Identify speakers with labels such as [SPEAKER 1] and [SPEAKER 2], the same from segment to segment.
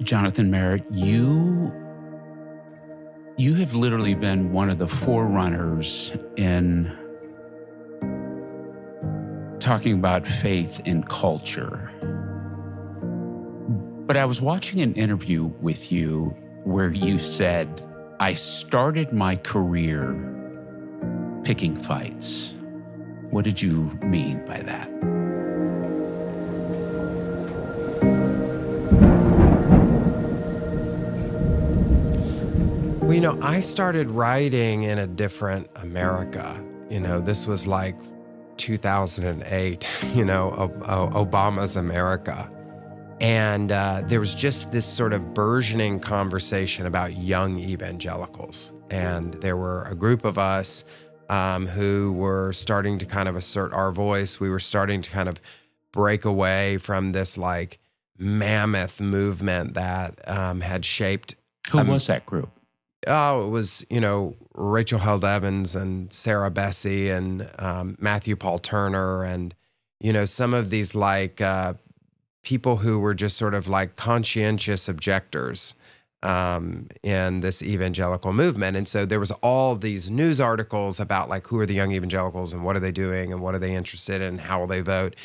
[SPEAKER 1] Jonathan Merritt, you have literally been one of the forerunners in talking about faith and culture. But I was watching an interview with you where you said, I started my career picking fights. What did you mean by that?
[SPEAKER 2] Well, I started writing in a different America. This was like 2008, Obama's America. And there was just this sort of burgeoning conversation about young evangelicals. And there were a group of us who were starting to kind of assert our voice. We were starting to kind of break away from this like mammoth movement that had shaped.
[SPEAKER 1] Who was that group?
[SPEAKER 2] Oh, it was, Rachel Held Evans and Sarah Bessey and Matthew Paul Turner and, some of these like people who were just sort of like conscientious objectors in this evangelical movement. And so there was all these news articles about like, who are the young evangelicals and what are they doing and what are they interested in, how will they vote?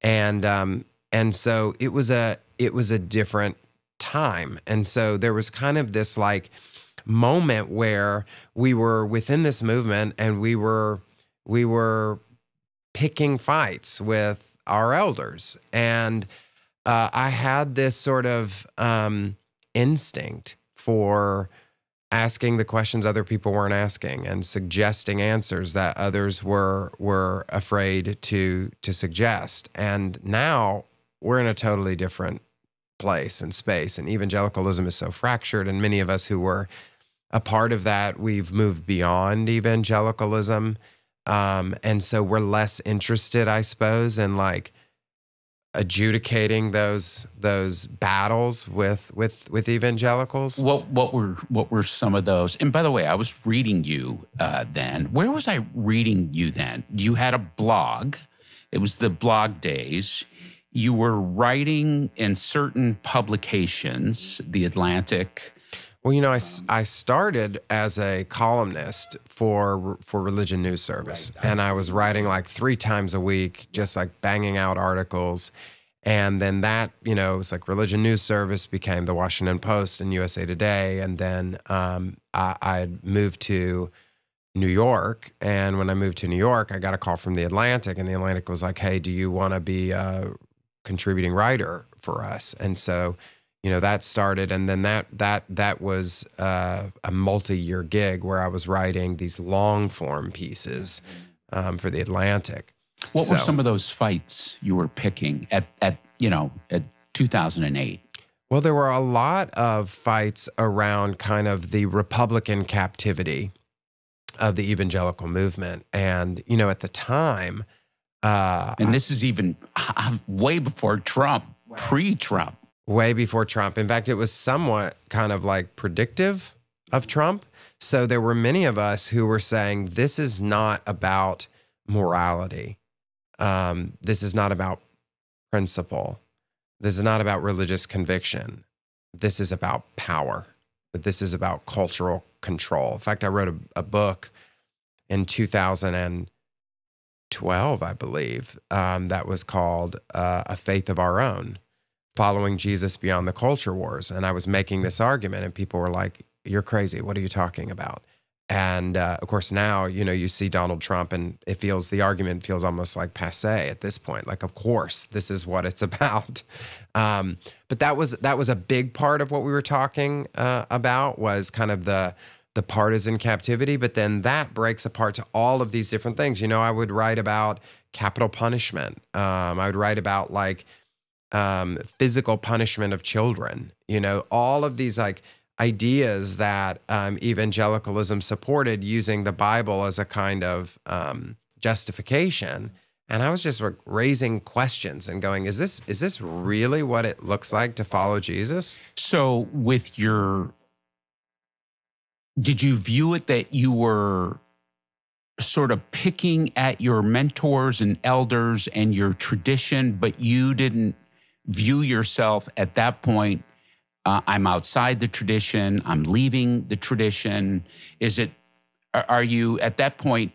[SPEAKER 2] And so it was a different time. And so there was kind of this like moment where we were within this movement and we were picking fights with our elders. And I had this sort of instinct for asking the questions other people weren't asking and suggesting answers that others were afraid to suggest. And now we're in a totally different place and space, and evangelicalism is so fractured, and many of us who were a part of that, we've moved beyond evangelicalism. And so we're less interested, I suppose, in like adjudicating those battles with evangelicals.
[SPEAKER 1] What were some of those? And by the way, I was reading you then. Where was I reading you then? You had a blog. It was the blog days. You were writing in certain publications, The Atlantic.
[SPEAKER 2] Well, I started as a columnist for Religion News Service, and I was writing like 3 times a week, just like banging out articles. And then that, it was like Religion News Service became the Washington Post and USA Today. And then I moved to New York. And when I moved to New York, I got a call from The Atlantic, and The Atlantic was like, hey, do you want to be a contributing writer for us? And so that started, and then that was a multi-year gig where I was writing these long-form pieces for The Atlantic.
[SPEAKER 1] What were some of those fights you were picking at 2008?
[SPEAKER 2] Well, there were a lot of fights around kind of the Republican captivity of the evangelical movement, and at the time,
[SPEAKER 1] and this is even way before Trump, pre-Trump.
[SPEAKER 2] Way before Trump. In fact, it was somewhat kind of like predictive of Trump. So there were many of us who were saying, this is not about morality. This is not about principle. This is not about religious conviction. This is about power. This is about cultural control. In fact, I wrote a book in 2012, I believe, that was called A Faith of Our Own, Following Jesus Beyond the Culture Wars. And I was making this argument, and people were like, you're crazy. What are you talking about? And of course, now, you see Donald Trump, and the argument feels almost like passé at this point. Like, of course, this is what it's about. But that was a big part of what we were talking about, was kind of the partisan captivity. But then that breaks apart to all of these different things. I would write about capital punishment. I would write about like physical punishment of children, all of these like ideas that evangelicalism supported, using the Bible as a kind of justification. And I was just raising questions and going, is this really what it looks like to follow Jesus?
[SPEAKER 1] So did you view it that you were sort of picking at your mentors and elders and your tradition, but you didn't view yourself at that point I'm outside the tradition, I'm leaving the tradition? Are you at that point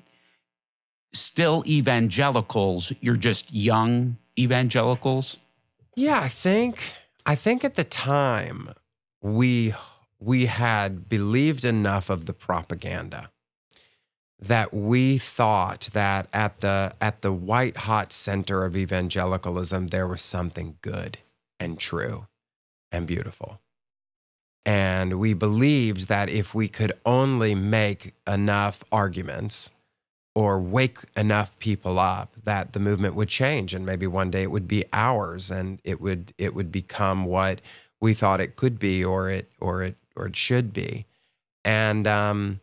[SPEAKER 1] still evangelicals? You're just young evangelicals?
[SPEAKER 2] Yeah, I think at the time we had believed enough of the propaganda that we thought that at the white hot center of evangelicalism there was something good and true and beautiful. And we believed that if we could only make enough arguments or wake enough people up, that the movement would change, and maybe one day it would be ours, and it would become what we thought it could be, or it should be. And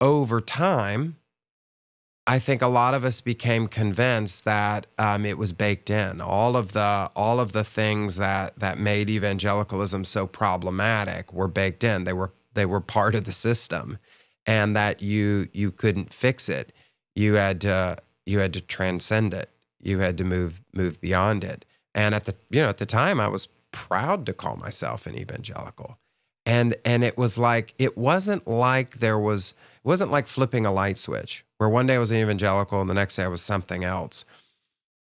[SPEAKER 2] over time, I think a lot of us became convinced that it was baked in. All of the things that made evangelicalism so problematic were baked in. They were part of the system, and that you couldn't fix it. You had to transcend it. You had to move beyond it. And at the time, I was proud to call myself an evangelical. And it wasn't like flipping a light switch where one day I was an evangelical and the next day I was something else.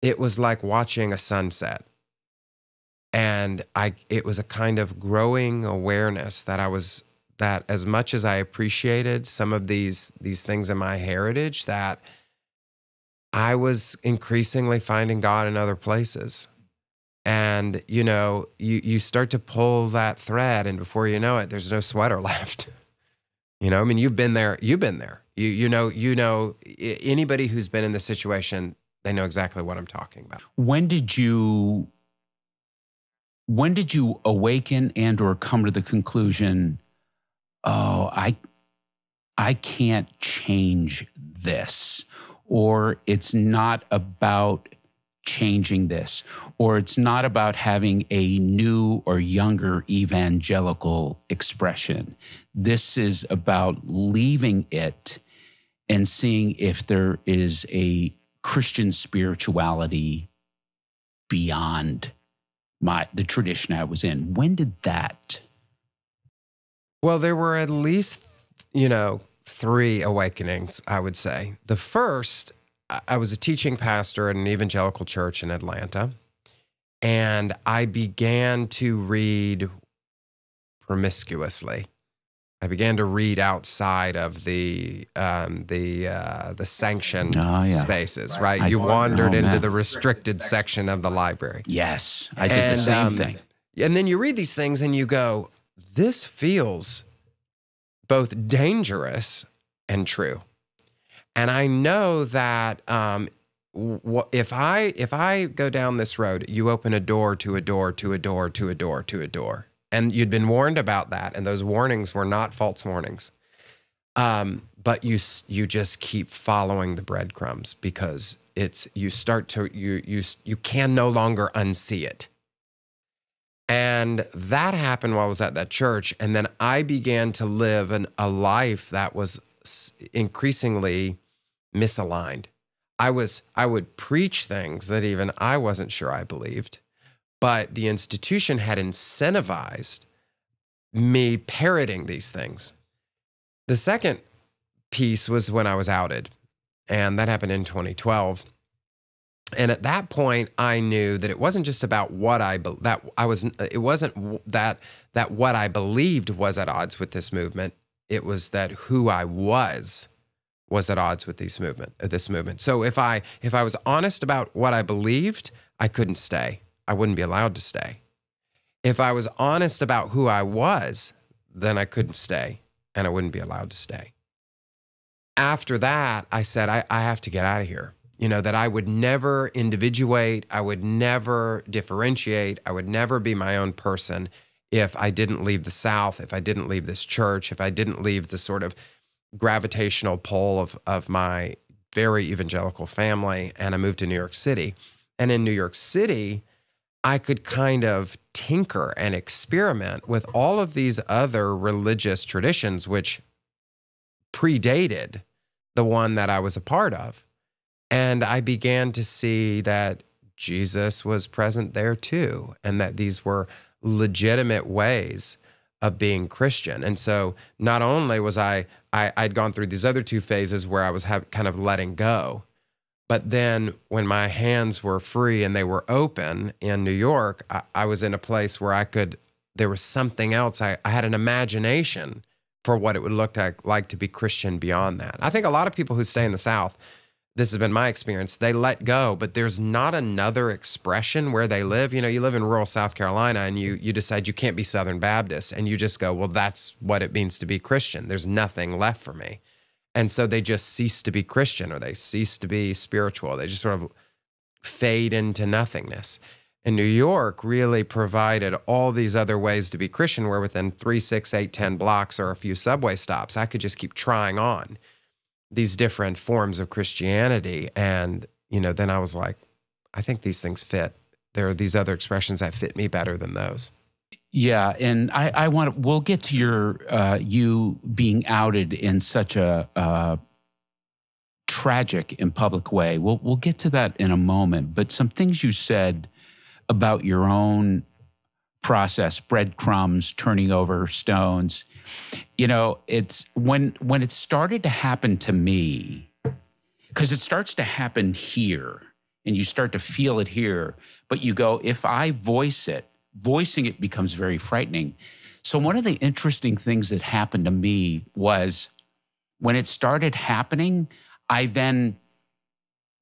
[SPEAKER 2] It was like watching a sunset. And it was a kind of growing awareness that as much as I appreciated some of these things in my heritage, that I was increasingly finding God in other places. And, you start to pull that thread, and before you know it, there's no sweater left. I mean, you've been there. You know, anybody who's been in this situation, they know exactly what I'm talking about.
[SPEAKER 1] When did you awaken and or come to the conclusion, oh, I can't change this, or it's not about changing this, or it's not about having a new or younger evangelical expression. This is about leaving it and seeing if there is a Christian spirituality beyond the tradition I was in. When did that?
[SPEAKER 2] Well, there were at least, 3 awakenings, I would say. The first, I was a teaching pastor at an evangelical church in Atlanta, and I began to read promiscuously. I began to read outside of the sanctioned spaces, right? You wandered into the restricted section of the library.
[SPEAKER 1] Yes, I did the same thing.
[SPEAKER 2] And then you read these things and you go, this feels both dangerous and true. And I know that if I go down this road, you open a door to a door to a door to a door to a door. And you'd been warned about that, and those warnings were not false warnings. But you just keep following the breadcrumbs because you can no longer unsee it. And that happened while I was at that church, and then I began to live a life that was increasingly misaligned. I would preach things that even I wasn't sure I believed, but the institution had incentivized me parroting these things. The second piece was when I was outed, and that happened in 2012. And at that point, I knew that it wasn't just about what it wasn't that what I believed was at odds with this movement. It was that who I was at odds with this movement. So if I was honest about what I believed, I couldn't stay. I wouldn't be allowed to stay. If I was honest about who I was, then I couldn't stay, and I wouldn't be allowed to stay. After that, I said, I have to get out of here. That I would never individuate, I would never differentiate, I would never be my own person if I didn't leave the South, if I didn't leave this church, if I didn't leave the sort of gravitational pull of my very evangelical family, and I moved to New York City. And in New York City, I could kind of tinker and experiment with all of these other religious traditions, which predated the one that I was a part of. And I began to see that Jesus was present there too, and that these were legitimate ways of being Christian. And so not only was I'd gone through these other two phases where I was kind of letting go, but then when my hands were free and they were open in New York, I was in a place where there was something else. I had an imagination for what it would look like to be Christian beyond that. I think a lot of people who stay in the South, this has been my experience, they let go, but there's not another expression where they live. You know, you live in rural South Carolina and you decide you can't be Southern Baptist, and you just go, well, that's what it means to be Christian. There's nothing left for me. And so they just cease to be Christian, or they cease to be spiritual. They just sort of fade into nothingness. And New York really provided all these other ways to be Christian, where within 3, 6, 8, 10 blocks or a few subway stops, I could just keep trying on these different forms of Christianity. And, you know, then I was like, I think these things fit. There are these other expressions that fit me better than those.
[SPEAKER 1] Yeah, and we'll get to your, you being outed in such a tragic and public way. We'll get to that in a moment. But some things you said about your own process, breadcrumbs, turning over stones. You know, it's when it started to happen to me, because it starts to happen here and you start to feel it here, but you go, if I voicing it becomes very frightening. So one of the interesting things that happened to me was when it started happening, I then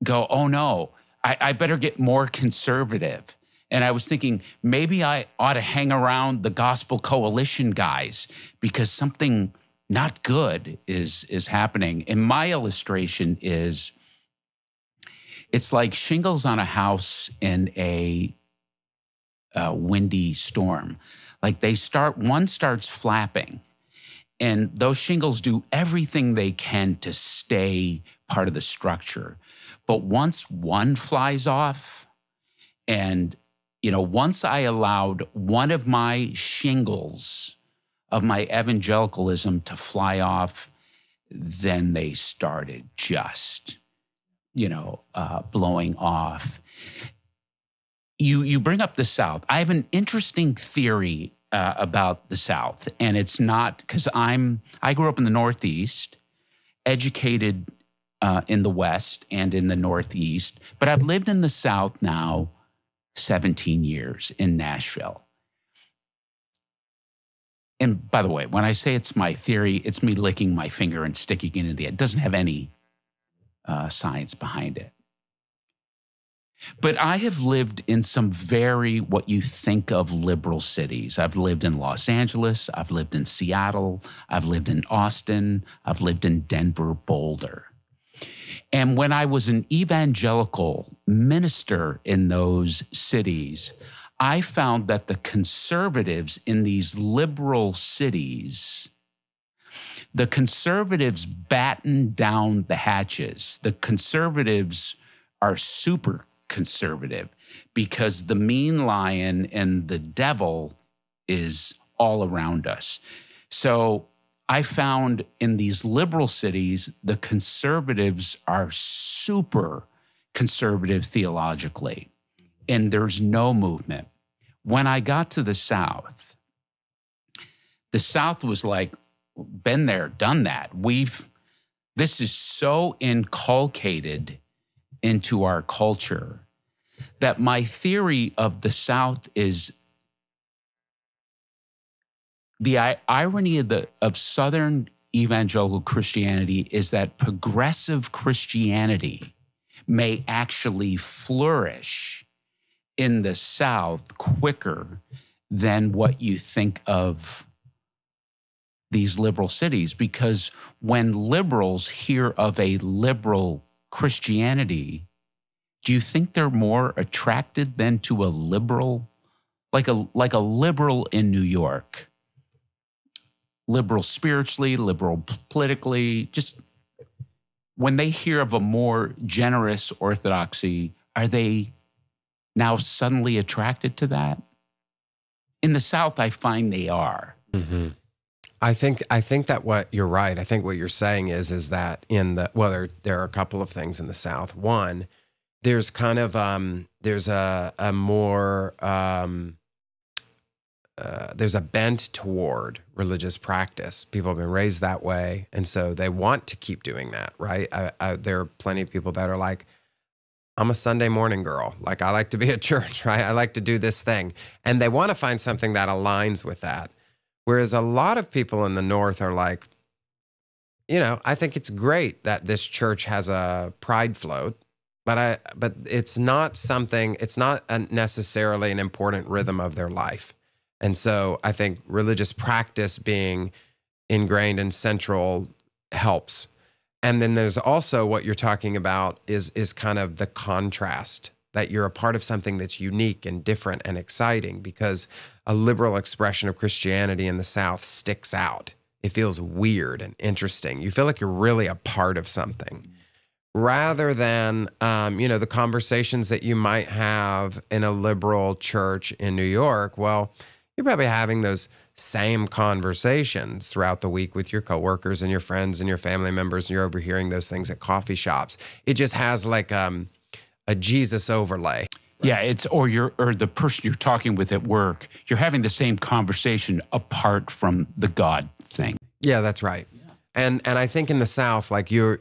[SPEAKER 1] go, oh no, I better get more conservative. And I was thinking, maybe I ought to hang around the Gospel Coalition guys because something not good is happening. And my illustration is, it's like shingles on a house in a windy storm. Like one starts flapping, and those shingles do everything they can to stay part of the structure. But once one flies off, and you know, once I allowed one of my shingles of my evangelicalism to fly off, then they started just, you know, blowing off. You bring up the South. I have an interesting theory about the South, and it's not because I grew up in the Northeast, educated in the West and in the Northeast, but I've lived in the South now 17 years in Nashville. And by the way, when I say it's my theory, it's me licking my finger and sticking it in the air. It doesn't have any science behind it. But I have lived in some very, what you think of, liberal cities. I've lived in Los Angeles. I've lived in Seattle. I've lived in Austin. I've lived in Denver, Boulder. And when I was an evangelical minister in those cities, I found that the conservatives in these liberal cities, the conservatives batten down the hatches. The conservatives are super conservative because the mean lion and the devil is all around us. So I found in these liberal cities, the conservatives are super conservative theologically, and there's no movement. When I got to the South was like, been there, done that. This is so inculcated into our culture that my theory of the South is the irony of Southern evangelical Christianity is that progressive Christianity may actually flourish in the South quicker than what you think of these liberal cities. Because when liberals hear of a liberal Christianity, do you think they're more attracted than to a liberal, like a liberal in New York? Liberal spiritually, liberal politically, just when they hear of a more generous orthodoxy, are they now suddenly attracted to that? In the South, I find they are.
[SPEAKER 2] Mm-hmm. I think that what you're right. I think what you're saying is that there are a couple of things in the South. One, there's kind of there's a more there's a bent toward religious practice. People have been raised that way, and so they want to keep doing that, right? There are plenty of people that are like, I'm a Sunday morning girl. Like, I like to be at church, right? I like to do this thing. And they want to find something that aligns with that. Whereas a lot of people in the North are like, I think it's great that this church has a pride float, but it's not something, it's not necessarily an important rhythm of their life. And so I think religious practice being ingrained and central helps. And then there's also what you're talking about is kind of the contrast, that you're a part of something that's unique and different and exciting, because a liberal expression of Christianity in the South sticks out. It feels weird and interesting. You feel like you're really a part of something, rather than, the conversations that you might have in a liberal church in New York. Well, you're probably having those same conversations throughout the week with your coworkers and your friends and your family members, and you're overhearing those things at coffee shops. It just has like a Jesus overlay.
[SPEAKER 1] Yeah, or the person you're talking with at work, you're having the same conversation apart from the God thing.
[SPEAKER 2] Yeah, that's right. Yeah. And I think in the South, like you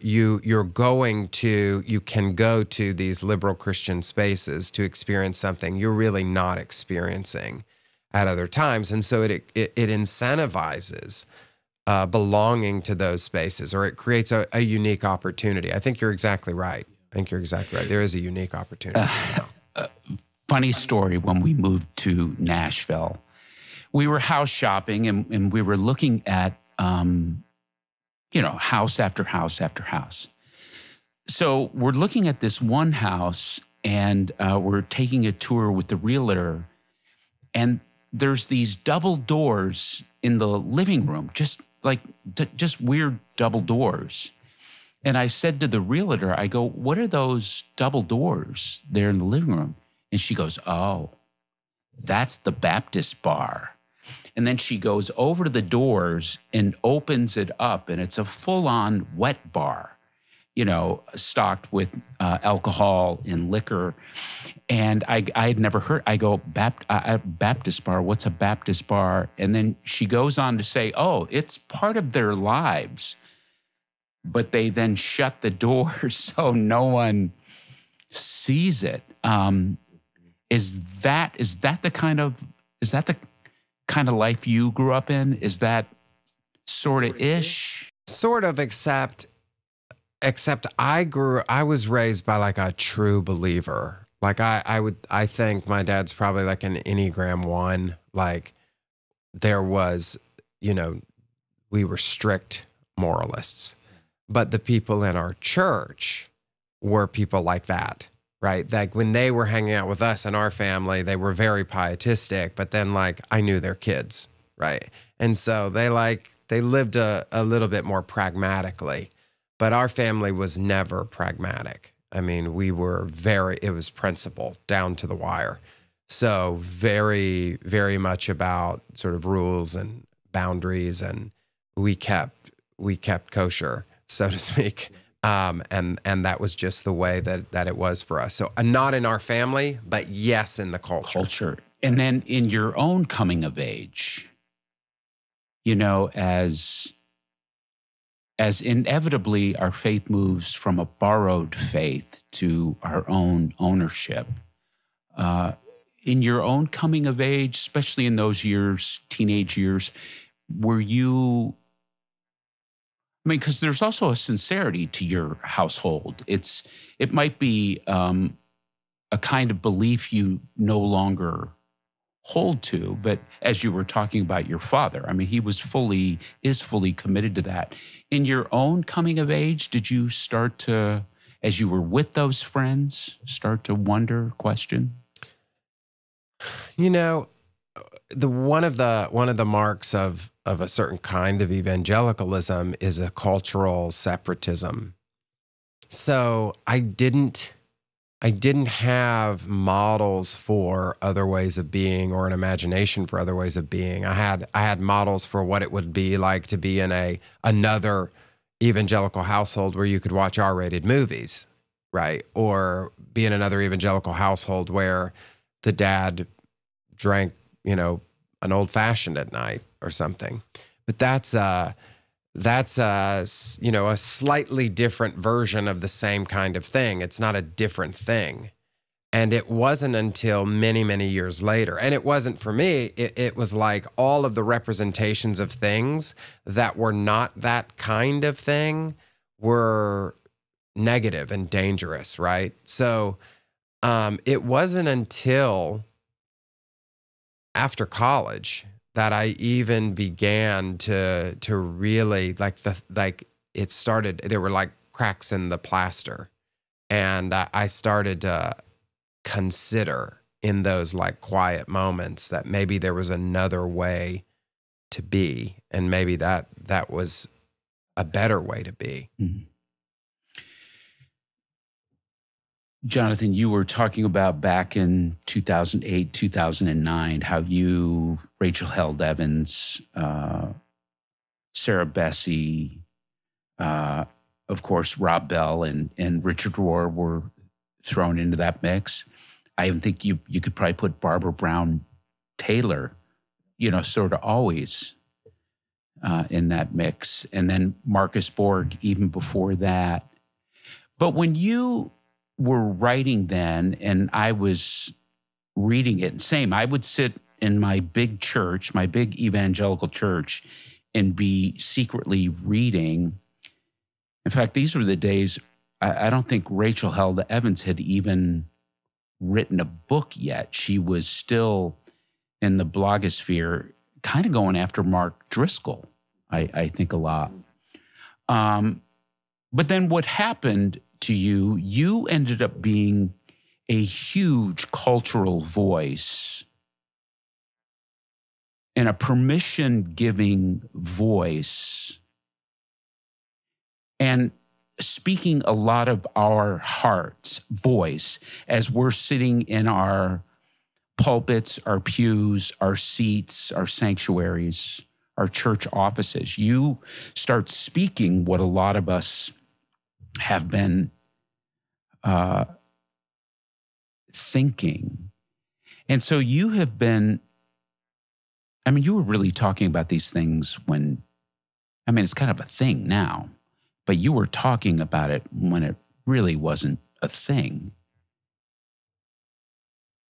[SPEAKER 2] can go to these liberal Christian spaces to experience something you're really not experiencing at other times. And so it incentivizes belonging to those spaces, or it creates a unique opportunity. I think you're exactly right. There is a unique opportunity.
[SPEAKER 1] Funny story, when we moved to Nashville, we were house shopping and we were looking at, house after house after house. So we're looking at this one house, and we're taking a tour with the realtor, and there's these double doors in the living room, just weird double doors. And I said to the realtor, I go, what are those double doors there in the living room? And she goes, oh, that's the Baptist bar. And then she goes over to the doors and opens it up, and it's a full-on wet bar, stocked with alcohol and liquor. And I had never heard, I go, Baptist bar, what's a Baptist bar? And then she goes on to say, oh, it's part of their lives. But they then shut the door so no one sees it. Is that the kind of life you grew up in? Is that sort of ish?
[SPEAKER 2] Sort of, except I was raised by like a true believer. Like I think my dad's probably like an Enneagram 1. Like there was, we were strict moralists, but the people in our church were people like that, right? Like when they were hanging out with us and our family, they were very pietistic, but then like I knew their kids, right? And so they lived a little bit more pragmatically, but our family was never pragmatic. I mean, it was principle down to the wire. So very, very much about sort of rules and boundaries, and we kept kosher, so to speak. And that was just the way that it was for us. So not in our family, but yes, in the culture.
[SPEAKER 1] And then in your own coming of age, as inevitably our faith moves from a borrowed faith to our own ownership, in your own coming of age, especially in those years, teenage years, were you, because there's also a sincerity to your household. It might be a kind of belief you no longer hold to, but as you were talking about your father, I mean, he is fully committed to that. In your own coming of age, did you start to, as you were with those friends, start to wonder, question?
[SPEAKER 2] One of the marks of a certain kind of evangelicalism is a cultural separatism. So I didn't have models for other ways of being, or an imagination for other ways of being. I had models for what it would be like to be in another evangelical household where you could watch R-rated movies. right? Or be in another evangelical household where the dad drank, an old fashioned at night or something. But that's a slightly different version of the same kind of thing. It's not a different thing. And it wasn't until many, many years later, and it wasn't for me, it was like all of the representations of things that were not that kind of thing were negative and dangerous, right? So it wasn't until after college that I even began to really it started, there were like cracks in the plaster. And I started to consider in those like quiet moments that maybe there was another way to be, and maybe that was a better way to be.
[SPEAKER 1] Mm-hmm. Jonathan, you were talking about back in 2008, 2009, how you, Rachel Held Evans, Sarah Bessey, of course, Rob Bell and Richard Rohr were thrown into that mix. I even think you could probably put Barbara Brown Taylor, sort of always in that mix. And then Marcus Borg even before that. But when you were writing then, and I was reading it, and same, I would sit in my big church, my big evangelical church, and be secretly reading. In fact, these were the days, I don't think Rachel Held Evans had even written a book yet. She was still in the blogosphere, kind of going after Mark Driscoll, I think a lot. But then what happened to you, you ended up being a huge cultural voice and a permission-giving voice, and speaking a lot of our heart's voice as we're sitting in our pulpits, our pews, our seats, our sanctuaries, our church offices. You start speaking what a lot of us have been thinking. And so you have been, you were really talking about these things when, it's kind of a thing now, but you were talking about it when it really wasn't a thing.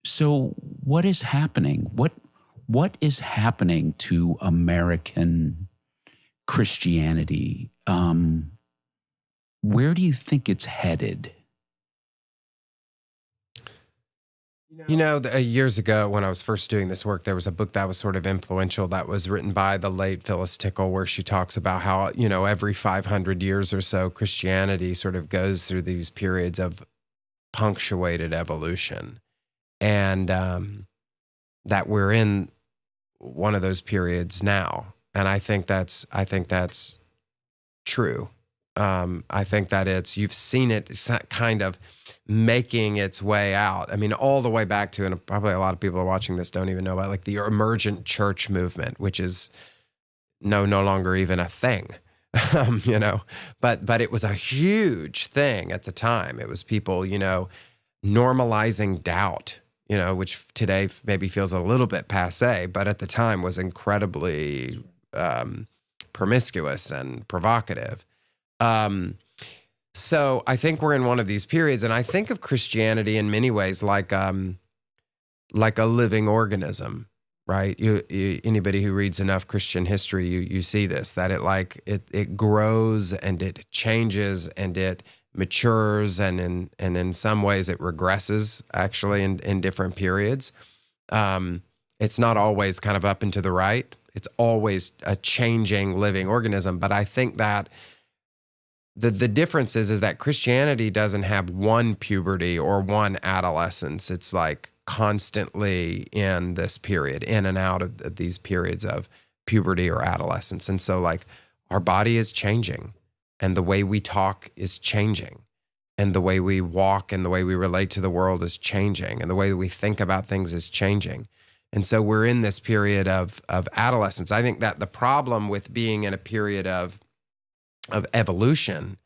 [SPEAKER 1] So what is happening? What is happening to American Christianity? Where do you think it's headed?
[SPEAKER 2] Years ago when I was first doing this work, there was a book that was sort of influential that was written by the late Phyllis Tickle, where she talks about how, every 500 years or so, Christianity sort of goes through these periods of punctuated evolution. And that we're in one of those periods now. And I think that's true. I think that you've seen it kind of making its way out. All the way back to, and probably a lot of people watching this don't even know about, like the emergent church movement, which is no longer even a thing, but it was a huge thing at the time. It was people, normalizing doubt, which today maybe feels a little bit passé, but at the time was incredibly promiscuous and provocative. So I think we're in one of these periods, and I think of Christianity in many ways like a living organism, right? Anybody who reads enough Christian history, you see this, that it grows and it changes and it matures, and in some ways it regresses actually in different periods. It's not always kind of up and to the right. It's always a changing living organism. But I think that the difference is that Christianity doesn't have one puberty or one adolescence. It's like constantly in this period, in and out of these periods of puberty or adolescence. And so like our body is changing, and the way we talk is changing, and the way we walk and the way we relate to the world is changing, and the way that we think about things is changing. And so we're in this period of adolescence. I think that the problem with being in a period of evolution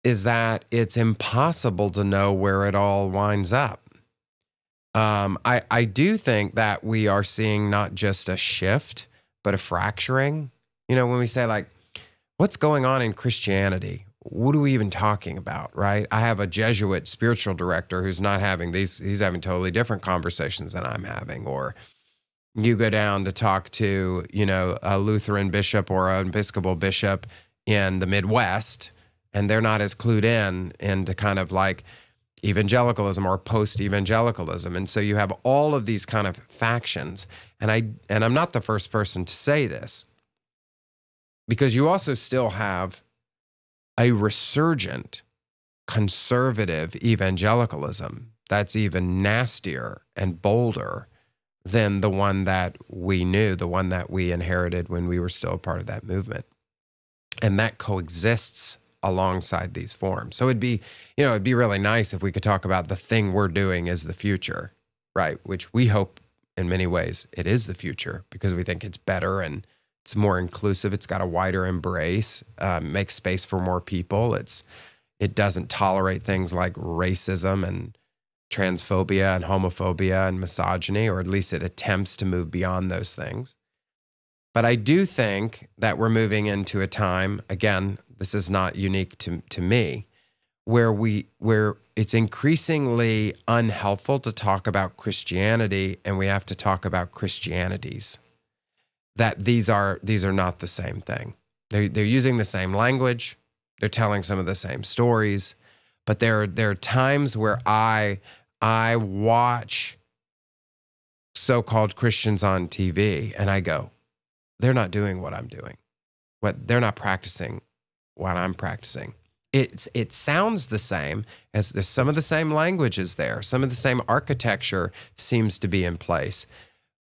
[SPEAKER 2] is that it's impossible to know where it all winds up. I do think that we are seeing not just a shift, but a fracturing. You know, when we say like, what's going on in Christianity? What are we even talking about, right? I have a Jesuit spiritual director who's not having these, he's having totally different conversations than I'm having. Or you go down to talk to, you know, a Lutheran bishop or an Episcopal bishop in the Midwest, and they're not as clued in into kind of like evangelicalism or post-evangelicalism. And so you have all of these kind of factions. And I'm not the first person to say this, because you also still have a resurgent conservative evangelicalism that's even nastier and bolder than the one that we knew, the one that we inherited when we were still a part of that movement. And that coexists alongside these forms. So it'd be really nice if we could talk about the thing we're doing is the future, right? Which we hope in many ways it is the future, because we think it's better and it's more inclusive. It's got a wider embrace, makes space for more people. It doesn't tolerate things like racism and transphobia and homophobia and misogyny, or at least it attempts to move beyond those things. But I do think that we're moving into a time, again, this is not unique to me, where it's increasingly unhelpful to talk about Christianity, and we have to talk about Christianities. That these are not the same thing. They're using the same language, they're telling some of the same stories, but there are times where I watch so-called Christians on TV and I go, they're not doing what I'm doing. They're not practicing what I'm practicing. It sounds the same, as there's some of the same languages there, some of the same architecture seems to be in place,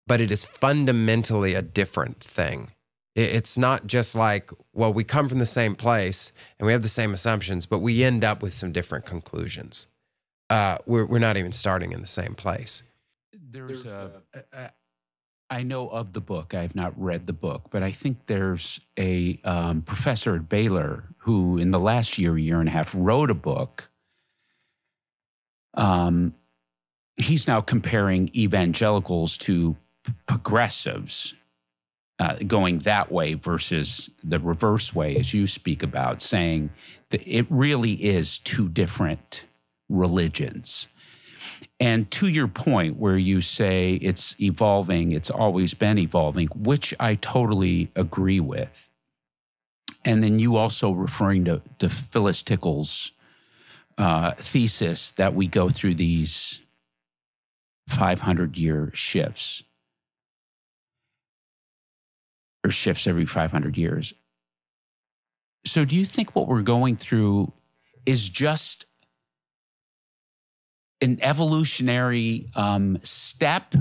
[SPEAKER 2] but it is fundamentally a different thing. It's not just like, well, we come from the same place and we have the same assumptions, but we end up with some different conclusions. We're not even starting in the same place.
[SPEAKER 1] I know of the book. I have not read the book, but I think there's a professor at Baylor who in the last year and a half wrote a book. He's now comparing evangelicals to progressives, going that way versus the reverse way, as you speak about, saying that it really is two different religions. And to your point where you say it's evolving, it's always been evolving, which I totally agree with. And then you also referring to Phyllis Tickle's thesis that we go through these 500-year shifts, or shifts every 500 years. So do you think what we're going through is just an evolutionary step,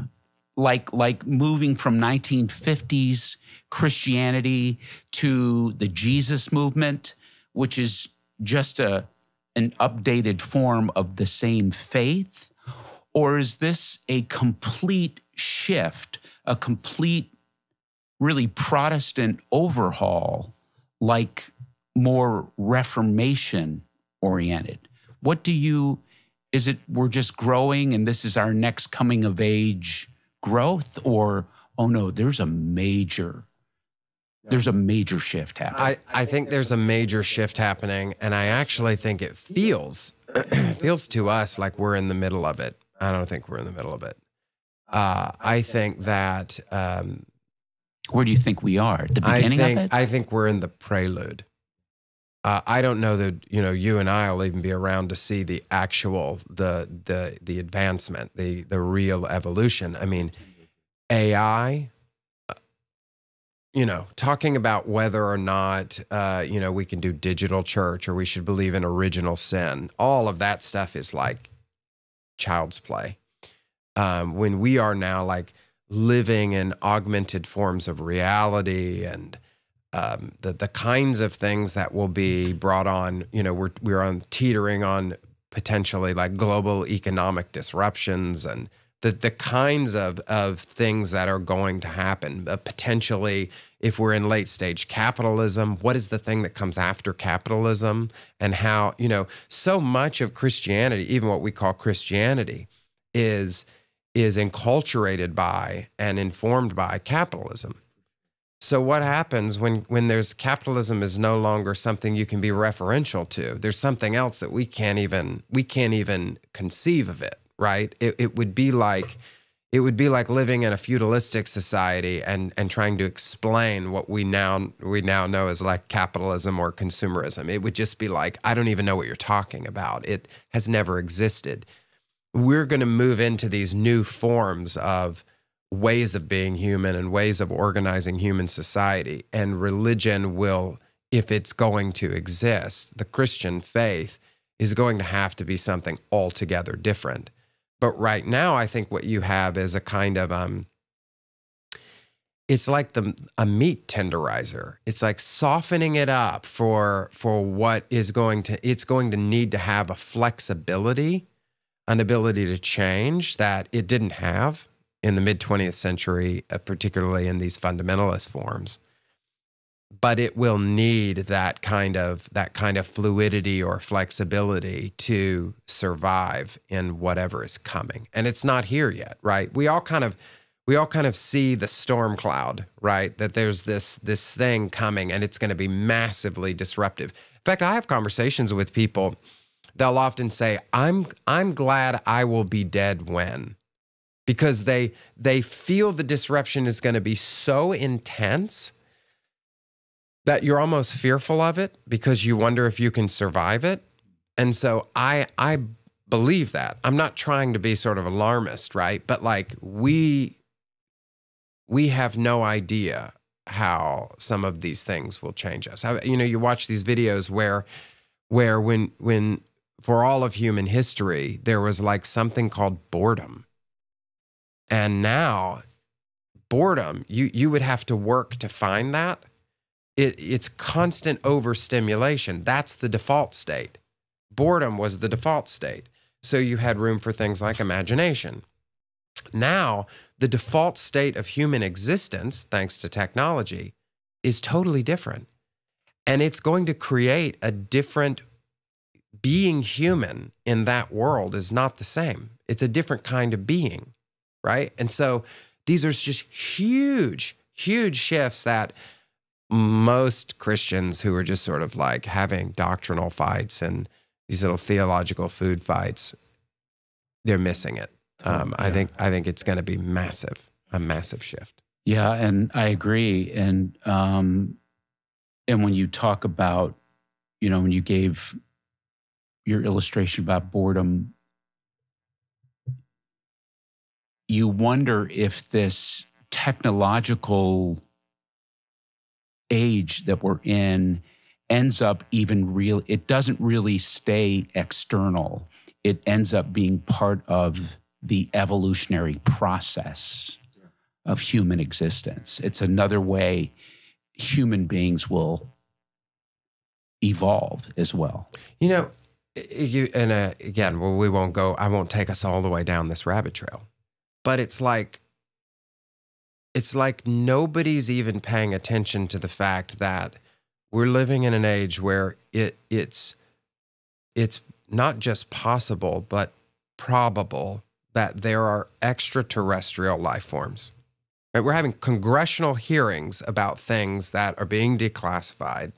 [SPEAKER 1] like moving from 1950s Christianity to the Jesus movement, which is just an updated form of the same faith? Or is this a complete shift, a complete, really Protestant overhaul, like more Reformation oriented? Is it we're just growing and this is our next coming of age growth? Or, oh no, there's a major shift happening?
[SPEAKER 2] I think there's a major shift happening, and I actually think it feels to us like we're in the middle of it. I don't think we're in the middle of it. I think that...
[SPEAKER 1] where do you think we are? At the beginning of it?
[SPEAKER 2] I think we're in the prelude. I don't know that you and I will even be around to see the actual the advancement, the real evolution. I mean, AI. Talking about whether or not we can do digital church or we should believe in original sin. All of that stuff is like child's play. When we are now like living in augmented forms of reality and the kinds of things that will be brought on, we're teetering on potentially like global economic disruptions and the kinds of things that are going to happen. Potentially, if we're in late stage capitalism, what is the thing that comes after capitalism? And how, so much of Christianity, even what we call Christianity, is enculturated by and informed by capitalism. So what happens when there's capitalism is no longer something you can be referential to? There's something else that we can't even conceive of it, right? It would be like living in a feudalistic society and trying to explain what we now know as like capitalism or consumerism. It would just be like, I don't even know what you're talking about. It has never existed. We're going to move into these new forms of ways of being human and ways of organizing human society. And religion will, if it's going to exist, the Christian faith is going to have to be something altogether different. But right now, I think what you have is a kind of, it's like a meat tenderizer. It's like softening it up for what is it's going to need to have a flexibility, an ability to change that it didn't have in the mid-20th century, particularly in these fundamentalist forms. But it will need that kind of fluidity or flexibility to survive in whatever is coming. And it's not here yet, right? We all kind of see the storm cloud, right? That there's this thing coming and it's going to be massively disruptive. In fact, I have conversations with people. They'll often say, I'm glad I will be dead when. Because they feel the disruption is going to be so intense that you're almost fearful of it because you wonder if you can survive it. And so I believe that. I'm not trying to be sort of alarmist, right? But like we have no idea how some of these things will change us. You watch these videos where when for all of human history, there was like something called boredom. And now, boredom, you would have to work to find that. It's constant overstimulation. That's the default state. Boredom was the default state. So you had room for things like imagination. Now, the default state of human existence, thanks to technology, is totally different. And it's going to create a different being. Human in that world is not the same. It's a different kind of being. Right? And so these are just huge, huge shifts that most Christians who are just sort of like having doctrinal fights and these little theological food fights, they're missing it. I think it's going to be massive, a massive shift.
[SPEAKER 1] Yeah, and I agree. And when you talk about, when you gave your illustration about boredom, you wonder if this technological age that we're in ends up it doesn't really stay external. It ends up being part of the evolutionary process of human existence. It's another way human beings will evolve as well.
[SPEAKER 2] Again, I won't take us all the way down this rabbit trail. But it's like nobody's even paying attention to the fact that we're living in an age where it's not just possible, but probable that there are extraterrestrial life forms. Right? We're having congressional hearings about things that are being declassified,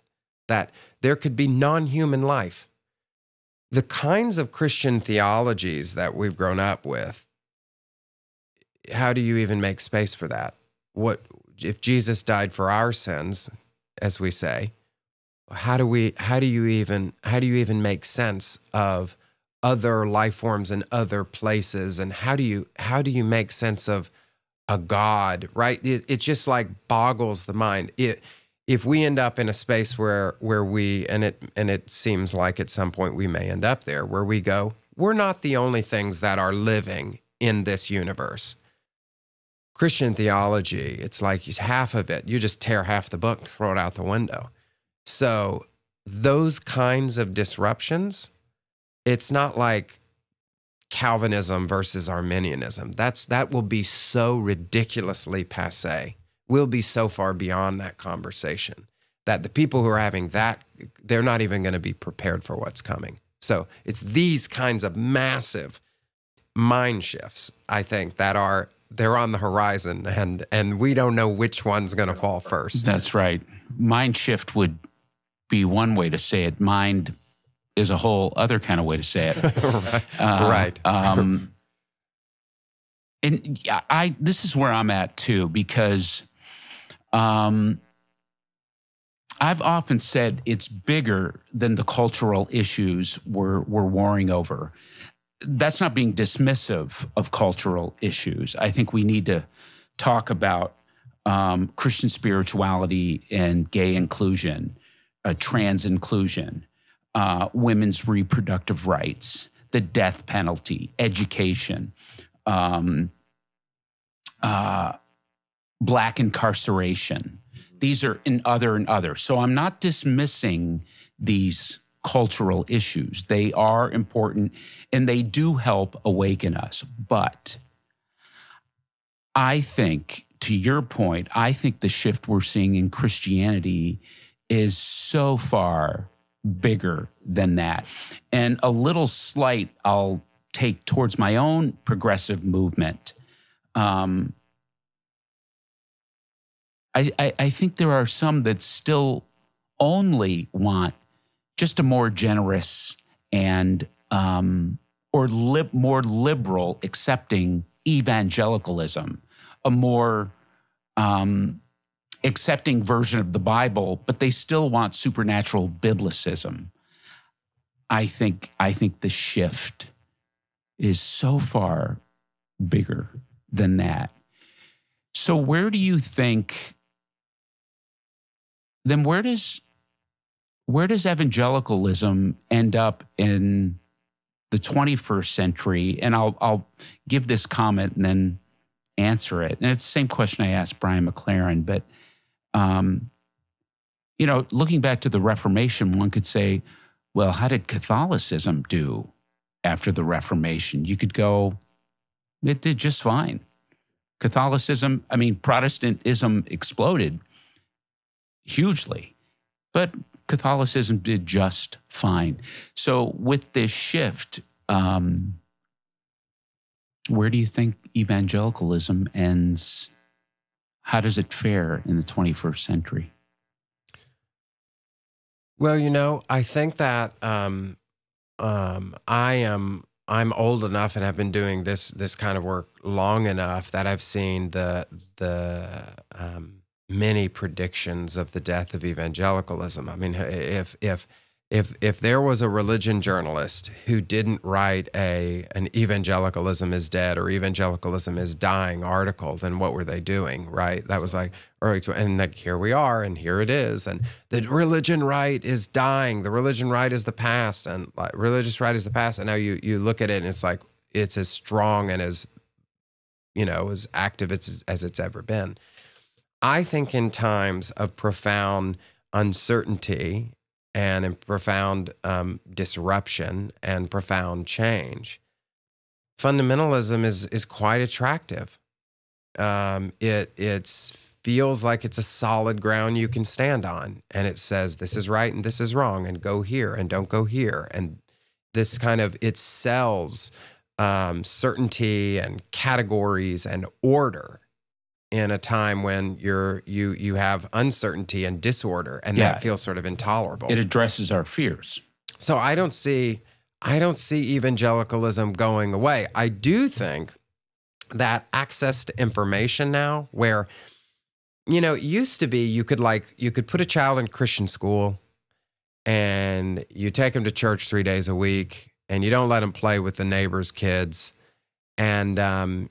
[SPEAKER 2] that there could be non-human life. The kinds of Christian theologies that we've grown up with, how do you even make space for that? What if Jesus died for our sins, as we say? How do you even make sense of other life forms and other places? And how do you make sense of a God? Right? It just like boggles the mind. If we end up in a space where we and it seems like at some point we may end up there, where we go, we're not the only things that are living in this universe. Christian theology, it's like half of it. You just tear half the book, throw it out the window. So those kinds of disruptions, it's not like Calvinism versus Arminianism. That will be so ridiculously passé. We'll be so far beyond that conversation that the people who are having that, they're not even going to be prepared for what's coming. So it's these kinds of massive mind shifts, I think, they're on the horizon, and we don't know which one's going to fall first.
[SPEAKER 1] That's right. Mind shift would be one way to say it. Mind is a whole other kind of way to say it.
[SPEAKER 2] Right.
[SPEAKER 1] And this is where I'm at too, because I've often said it's bigger than the cultural issues we're warring over. That's not being dismissive of cultural issues. I think we need to talk about Christian spirituality and gay inclusion, trans inclusion, women's reproductive rights, the death penalty, education, black incarceration. These are and other. So I'm not dismissing these cultural issues. They are important and they do help awaken us. But I think, to your point, I think the shift we're seeing in Christianity is so far bigger than that. And a little slight I'll take towards my own progressive movement. I think there are some that still only want just a more generous and more liberal, accepting evangelicalism, a more accepting version of the Bible, but they still want supernatural biblicism. I think the shift is so far bigger than that. So where do you think, then where does evangelicalism end up in the 21st century? And I'll give this comment and then answer it. And it's the same question I asked Brian McLaren, but looking back to the Reformation, one could say, well, how did Catholicism do after the Reformation? You could go, it did just fine. Protestantism exploded hugely, but Catholicism did just fine. So with this shift, where do you think evangelicalism ends? How does it fare in the 21st century?
[SPEAKER 2] Well, I think that I'm old enough and have been doing this kind of work long enough that I've seen the many predictions of the death of evangelicalism. I mean, if there was a religion journalist who didn't write an evangelicalism is dead or evangelicalism is dying article, then what were they doing, right? That was like, all right, and like, here we are, and here it is, and the religion right is dying, the religion right is the past, and like, religious right is the past, and now you look at it and it's like, it's as strong and as active as it's ever been. I think in times of profound uncertainty and in profound disruption and profound change, fundamentalism is quite attractive. It feels like it's a solid ground you can stand on, and it says this is right and this is wrong, and go here and don't go here, and this kind of, it sells certainty and categories and order in a time when you have uncertainty and disorder, and that feels sort of intolerable.
[SPEAKER 1] It addresses our fears.
[SPEAKER 2] So I don't see evangelicalism going away. I do think that access to information now, where it used to be you could put a child in Christian school and you take them to church 3 days a week, and you don't let them play with the neighbor's kids. And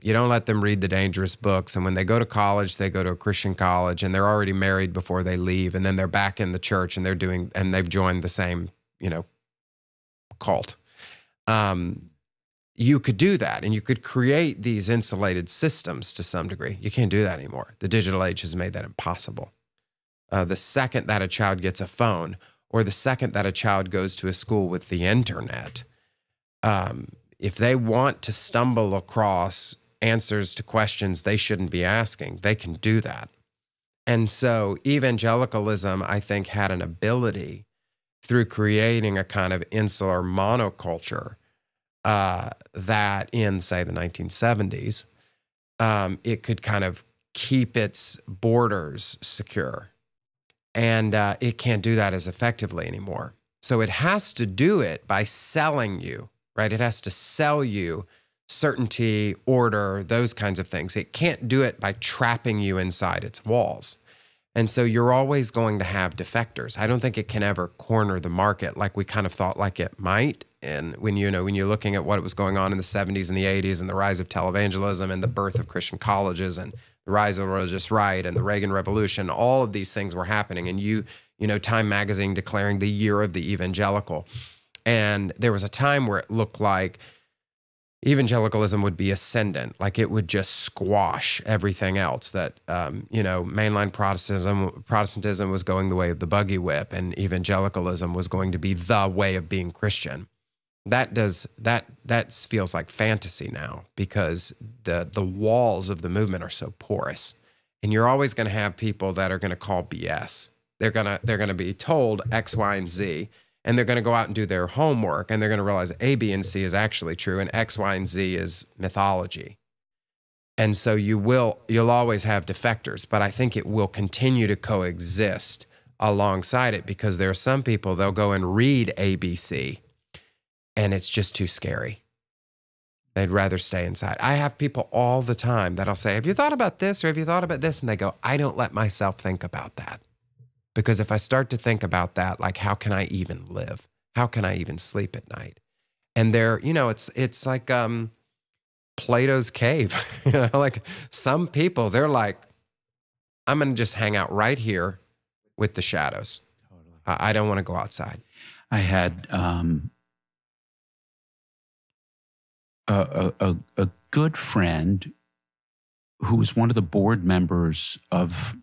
[SPEAKER 2] you don't let them read the dangerous books. And when they go to college, they go to a Christian college, and they're already married before they leave. And then they're back in the church, and they've joined the same, cult. You could do that, and you could create these insulated systems to some degree. You can't do that anymore. The digital age has made that impossible. The second that a child gets a phone, or the second that a child goes to a school with the internet, if they want to stumble across answers to questions they shouldn't be asking, they can do that. And so evangelicalism, I think, had an ability through creating a kind of insular monoculture that in, say, the 1970s, it could kind of keep its borders secure. And it can't do that as effectively anymore. So it has to do it by selling you, right? It has to sell you certainty, order, those kinds of things. It can't do it by trapping you inside its walls. And so you're always going to have defectors. I don't think it can ever corner the market like we kind of thought like it might. And when you're looking at what was going on in the 70s and the 80s and the rise of televangelism and the birth of Christian colleges and the rise of the religious right and the Reagan Revolution, all of these things were happening. And Time Magazine declaring the year of the evangelical. And there was a time where it looked like evangelicalism would be ascendant, like it would just squash everything else, that, mainline Protestantism was going the way of the buggy whip and evangelicalism was going to be the way of being Christian. That feels like fantasy now because the walls of the movement are so porous. And you're always going to have people that are going to call BS. They're going to be told X, Y, and Z. And they're going to go out and do their homework, and they're going to realize A, B, and C is actually true, and X, Y, and Z is mythology. And so you'll always have defectors, but I think it will continue to coexist alongside it because there are some people, they'll go and read A, B, C, and it's just too scary. They'd rather stay inside. I have people all the time that'll say, have you thought about this or have you thought about this? And they go, I don't let myself think about that. Because if I start to think about that, like, how can I even live? How can I even sleep at night? And it's like Plato's cave. Like some people, they're like, I'm going to just hang out right here with the shadows. Totally. I don't want to go outside.
[SPEAKER 1] I had a good friend who was one of the board members of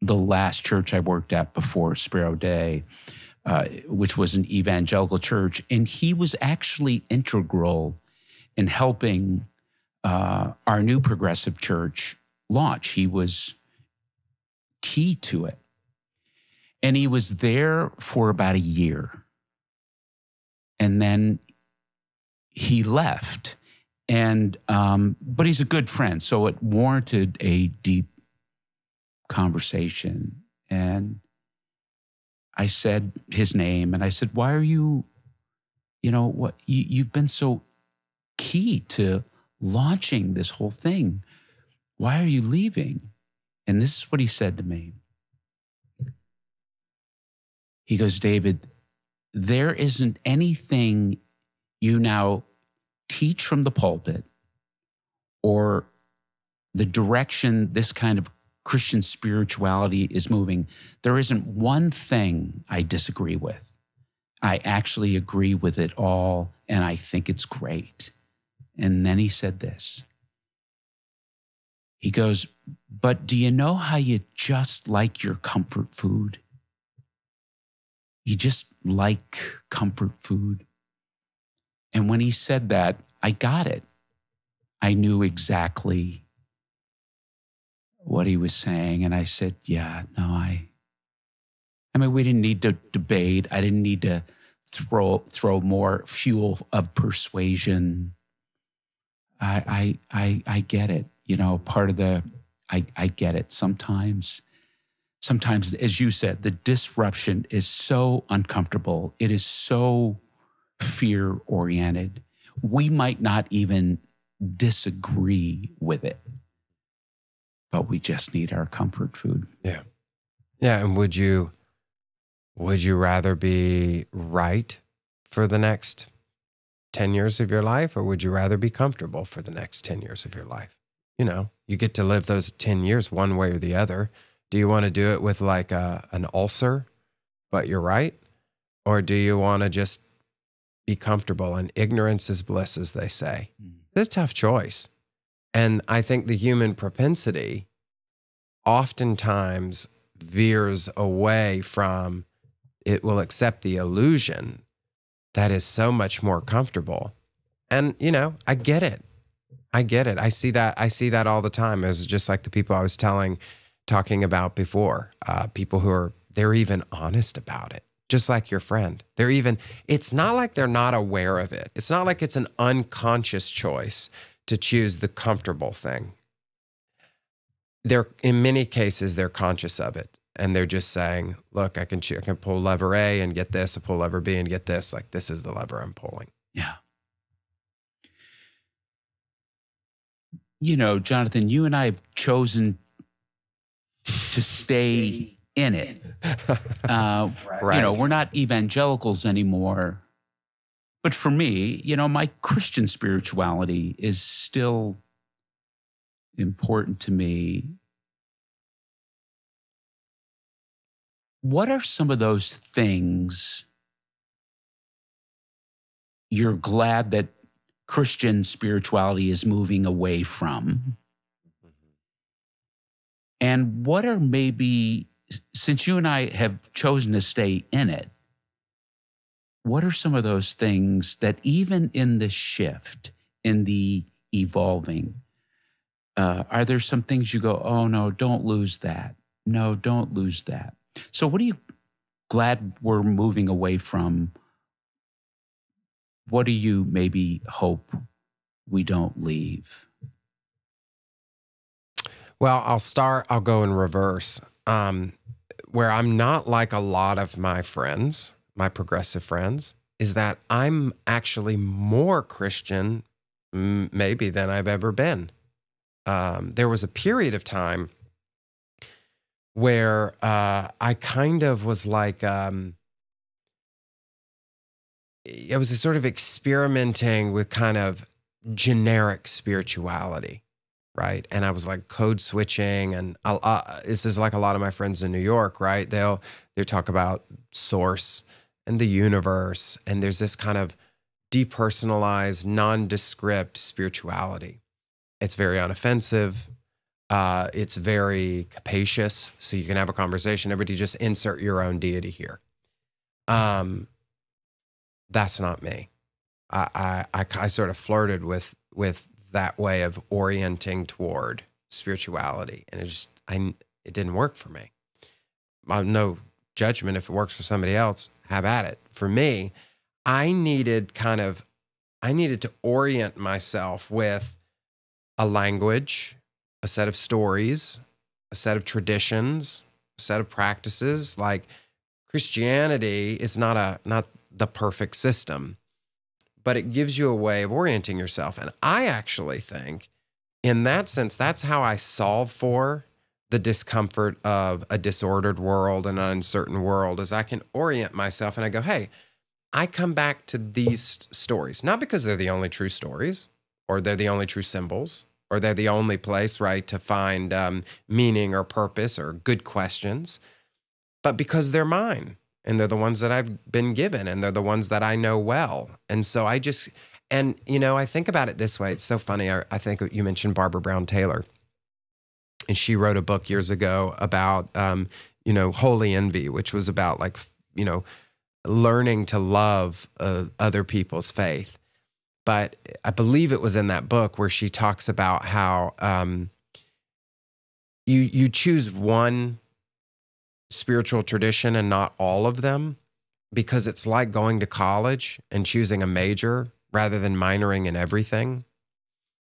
[SPEAKER 1] the last church I worked at before Sparrow Day, which was an evangelical church. And he was actually integral in helping our new progressive church launch. He was key to it. And he was there for about a year. And then he left. And but he's a good friend, so it warranted a deep conversation. And I said his name, and I said, why are you, you've been so key to launching this whole thing. Why are you leaving? And this is what he said to me. He goes, David, there isn't anything you now teach from the pulpit or the direction this kind of Christian spirituality is moving. There isn't one thing I disagree with. I actually agree with it all, and I think it's great. And then he said this. He goes, but do you know how you just like your comfort food? You just like comfort food. And when he said that, I got it. I knew exactly what he was saying. And I said, yeah, no, I mean, we didn't need to debate. I didn't need to throw more fuel of persuasion. I get it. Part of I get it. Sometimes, as you said, the disruption is so uncomfortable. It is so fear-oriented. We might not even disagree with it, but we just need our comfort food.
[SPEAKER 2] Yeah. Yeah. And would you rather be right for the next 10 years of your life, or would you rather be comfortable for the next 10 years of your life? You get to live those 10 years one way or the other. Do you want to do it with like an ulcer, but you're right? Or do you want to just be comfortable? And ignorance is bliss, as they say. It's a tough choice. And I think the human propensity oftentimes veers away from it will accept the illusion that is so much more comfortable And, I get it. I get it. I see that all the time. It's just like the people I was talking about before, people they're even honest about it. Just like your friend. It's not like they're not aware of it. It's not like it's an unconscious choice to choose the comfortable thing. In many cases, they're conscious of it. And they're just saying, look, I can pull lever A and get this, I pull lever B and get this. Like, this is the lever I'm pulling.
[SPEAKER 1] Yeah. Jonathan, you and I have chosen to stay in it.
[SPEAKER 2] Right.
[SPEAKER 1] We're not evangelicals anymore. But for me, my Christian spirituality is still important to me. What are some of those things you're glad that Christian spirituality is moving away from? And what are maybe, since you and I have chosen to stay in it, what are some of those things that even in the shift, in the evolving, are there some things you go, oh no, don't lose that. No, don't lose that. So what are you glad we're moving away from? What do you maybe hope we don't leave?
[SPEAKER 2] Well, I'll go in reverse. Where I'm not like a lot of my friends, my progressive friends, is that I'm actually more Christian maybe than I've ever been. There was a period of time where I kind of was like, I was sort of experimenting with kind of generic spirituality, right? And I was like code switching, and this is like a lot of my friends in New York, right? They talk about source and the universe, and there's this kind of depersonalized, nondescript spirituality. It's very unoffensive. It's very capacious, so you can have a conversation. Everybody just insert your own deity here. That's not me. I sort of flirted with that way of orienting toward spirituality, and it didn't work for me. No judgment. If it works for somebody else, have at it. For me, I needed to orient myself with a language, a set of stories, a set of traditions, a set of practices. Like, Christianity is not the perfect system, but it gives you a way of orienting yourself. And I actually think, in that sense, that's how I solve for the discomfort of a disordered world and an uncertain world, is I can orient myself and I go, hey, I come back to these stories, not because they're the only true stories or they're the only true symbols or they're the only place, right, to find meaning or purpose or good questions, but because they're mine. And they're the ones that I've been given, and they're the ones that I know well. And so I think about it this way. It's so funny. I think you mentioned Barbara Brown Taylor, and she wrote a book years ago about, holy envy, which was about learning to love other people's faith. But I believe it was in that book where she talks about how you choose one spiritual tradition and not all of them, because it's like going to college and choosing a major rather than minoring in everything.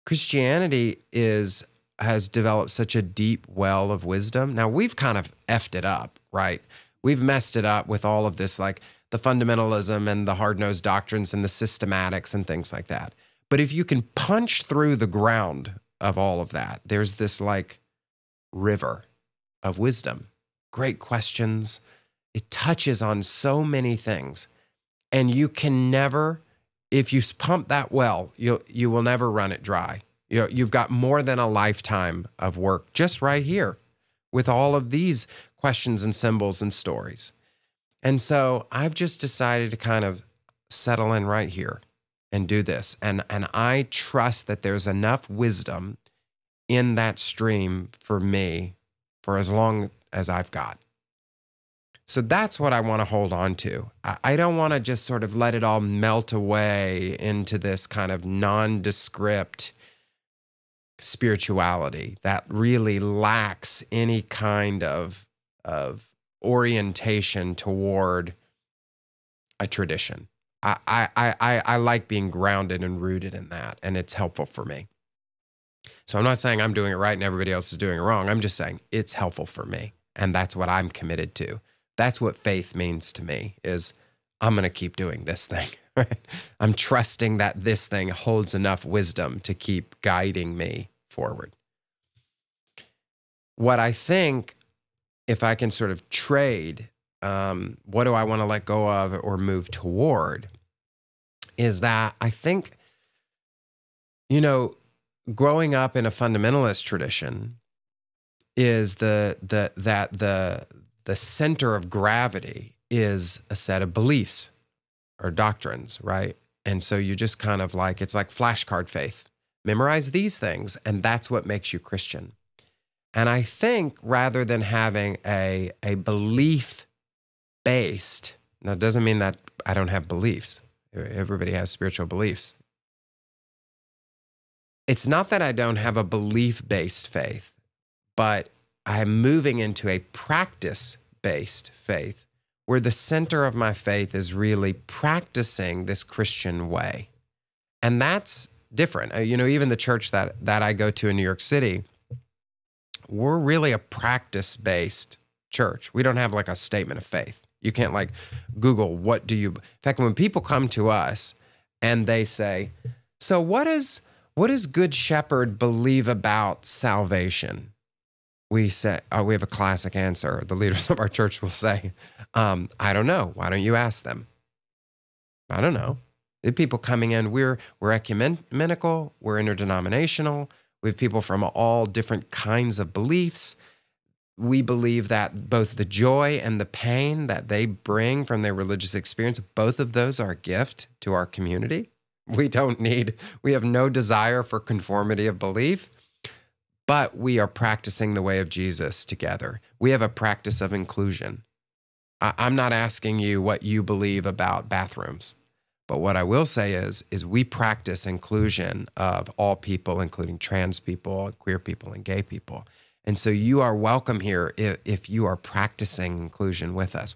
[SPEAKER 2] Christianity has developed such a deep well of wisdom. Now, we've kind of effed it up, right? We've messed it up with all of this, like the fundamentalism and the hard-nosed doctrines and the systematics and things like that. But if you can punch through the ground of all of that, there's this like river of wisdom. Great questions. It touches on so many things. And you can never, if you pump that well, you will never run it dry. You've got more than a lifetime of work just right here with all of these questions and symbols and stories. And so I've just decided to kind of settle in right here and do this. And I trust that there's enough wisdom in that stream for me for as long as I've got. So that's what I want to hold on to. I don't want to just sort of let it all melt away into this kind of nondescript spirituality that really lacks any kind of orientation toward a tradition. I like being grounded and rooted in that, and it's helpful for me. So I'm not saying I'm doing it right and everybody else is doing it wrong. I'm just saying it's helpful for me, and that's what I'm committed to. That's what faith means to me, is I'm going to keep doing this thing. Right? I'm trusting that this thing holds enough wisdom to keep guiding me forward. What I think, if I can sort of trade, what do I want to let go of or move toward, is that I think, growing up in a fundamentalist tradition is the center of gravity is a set of beliefs or doctrines, right? And so you just kind of it's like flashcard faith. Memorize these things, and that's what makes you Christian. And I think rather than having a belief-based, now it doesn't mean that I don't have beliefs. Everybody has spiritual beliefs. It's not that I don't have a belief-based faith, but I'm moving into a practice-based faith where the center of my faith is really practicing this Christian way. And that's different. Even the church that I go to in New York City, we're really a practice-based church. We don't have a statement of faith. You can't Google, in fact, when people come to us and they say, so what does Good Shepherd believe about salvation? We say, we have a classic answer. The leaders of our church will say, I don't know. Why don't you ask them? I don't know. The people coming in, we're ecumenical, we're interdenominational. We have people from all different kinds of beliefs. We believe that both the joy and the pain that they bring from their religious experience, both of those are a gift to our community. We have no desire for conformity of belief, but we are practicing the way of Jesus together. We have a practice of inclusion. I'm not asking you what you believe about bathrooms, but what I will say is we practice inclusion of all people, including trans people, queer people, and gay people. And so you are welcome here if you are practicing inclusion with us.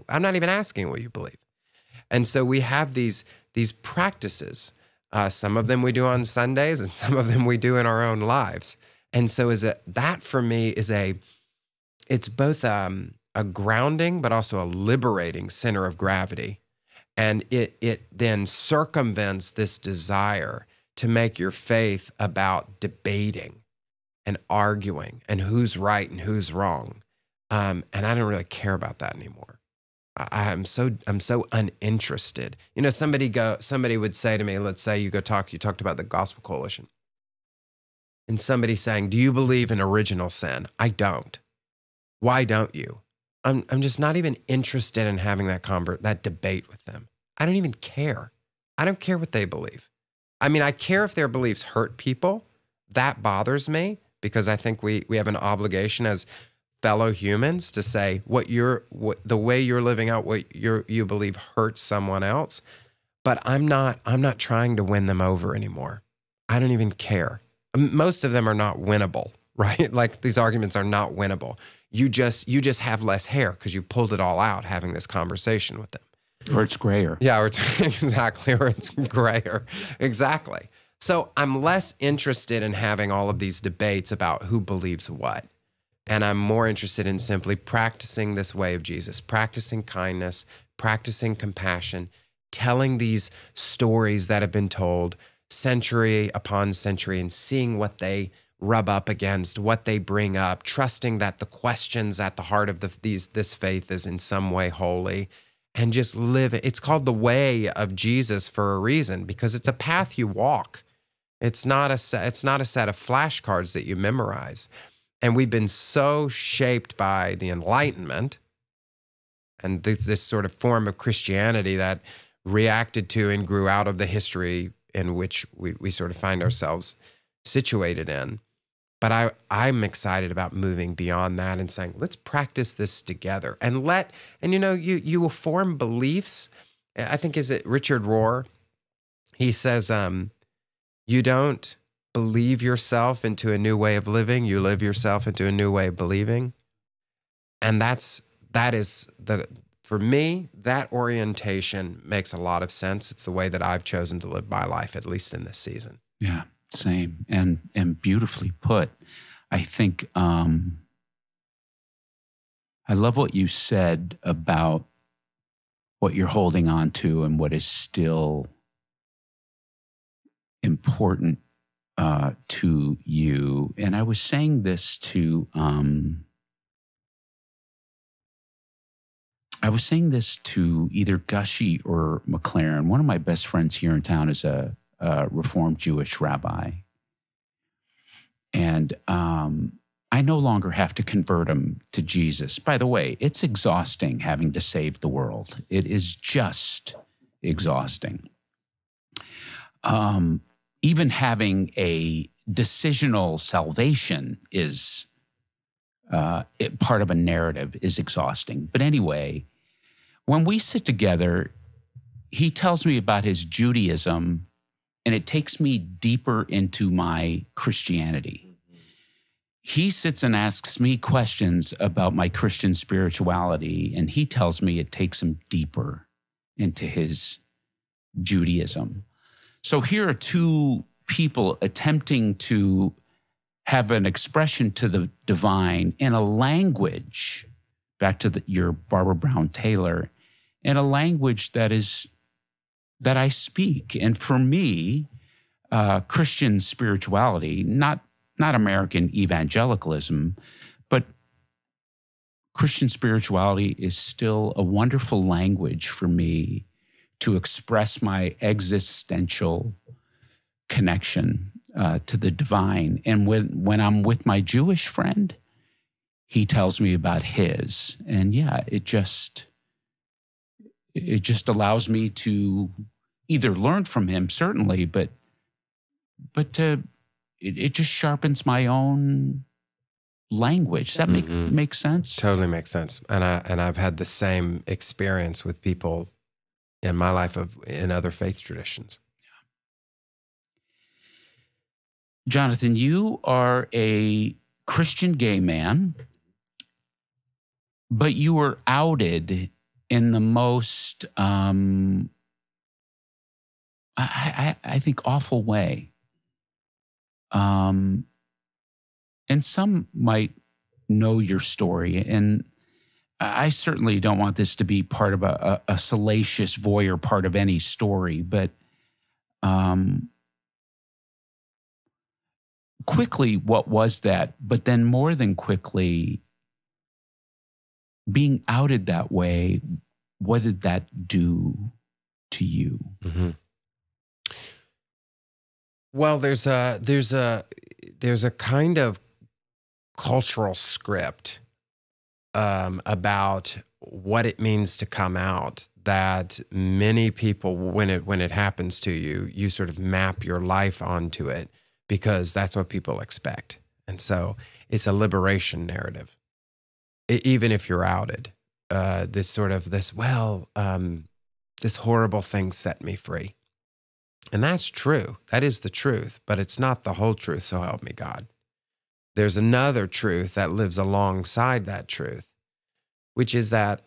[SPEAKER 2] I'm not even asking what you believe. And so we have these practices. Some of them we do on Sundays, and some of them we do in our own lives. And so that for me it's both a grounding, but also a liberating center of gravity. And it then circumvents this desire to make your faith about debating and arguing and who's right and who's wrong. And I don't really care about that anymore. I'm so uninterested. Somebody would say to me, let's say you talked about the Gospel Coalition. And somebody saying, do you believe in original sin? I don't. Why don't you? I'm just not even interested in having that debate with them. I don't even care. I don't care what they believe. I care if their beliefs hurt people. That bothers me because I think we have an obligation as fellow humans to say the way you're living out what you believe hurts someone else. But I'm not trying to win them over anymore. I don't even care. Most of them are not winnable, right? These arguments are not winnable. You just have less hair because you pulled it all out having this conversation with them.
[SPEAKER 1] Or it's grayer.
[SPEAKER 2] Yeah, exactly. Or it's grayer. Exactly. So I'm less interested in having all of these debates about who believes what. And I'm more interested in simply practicing this way of Jesus, practicing kindness, practicing compassion, telling these stories that have been told century upon century and seeing what they rub up against, what they bring up, trusting that the questions at the heart of this faith is in some way holy, and just live it. It's called the way of Jesus for a reason, because it's a path you walk. It's not a set of flashcards that you memorize. And we've been so shaped by the Enlightenment and this sort of form of Christianity that reacted to and grew out of the history in which we sort of find ourselves situated in, But I'm excited about moving beyond that and saying, let's practice this together. And you will form beliefs. I think, is it Richard Rohr? He says, you don't believe yourself into a new way of living, you live yourself into a new way of believing. And for me, that orientation makes a lot of sense. It's the way that I've chosen to live my life, at least in this season.
[SPEAKER 1] Yeah, same. And beautifully put. I think I love what you said about what you're holding on to and what is still important to you. And I was saying this to either Gushy or McLaren. One of my best friends here in town is a Reformed Jewish rabbi. And I no longer have to convert him to Jesus. By the way, it's exhausting having to save the world. It is just exhausting. Even having a decisional salvation is part of a narrative is exhausting. But anyway, when we sit together, he tells me about his Judaism, and it takes me deeper into my Christianity. He sits and asks me questions about my Christian spirituality, and he tells me it takes him deeper into his Judaism. So here are two people attempting to have an expression to the divine in a language, back to your Barbara Brown Taylor, in a language that I speak. And for me, Christian spirituality, not American evangelicalism, but Christian spirituality is still a wonderful language for me to express my existential connection to the divine. And when I'm with my Jewish friend, he tells me about his. And yeah, it just allows me to either learn from him, certainly, but it just sharpens my own language. Does that make sense?
[SPEAKER 2] Totally makes sense. And I've had the same experience with people in my life in other faith traditions.
[SPEAKER 1] Jonathan, you are a Christian gay man, but you were outed in the most, I think, awful way. And some might know your story, and I certainly don't want this to be part of a salacious voyeur part of any story, but quickly, what was that? But then more than quickly, being outed that way, what did that do to you?
[SPEAKER 2] Mm-hmm. Well, there's a kind of cultural script about what it means to come out that many people, when it happens to you, you sort of map your life onto it because that's what people expect. And so it's a liberation narrative. Even if you're outed, this horrible thing set me free. And that's true. That is the truth, but it's not the whole truth, so help me God. There's another truth that lives alongside that truth, which is that,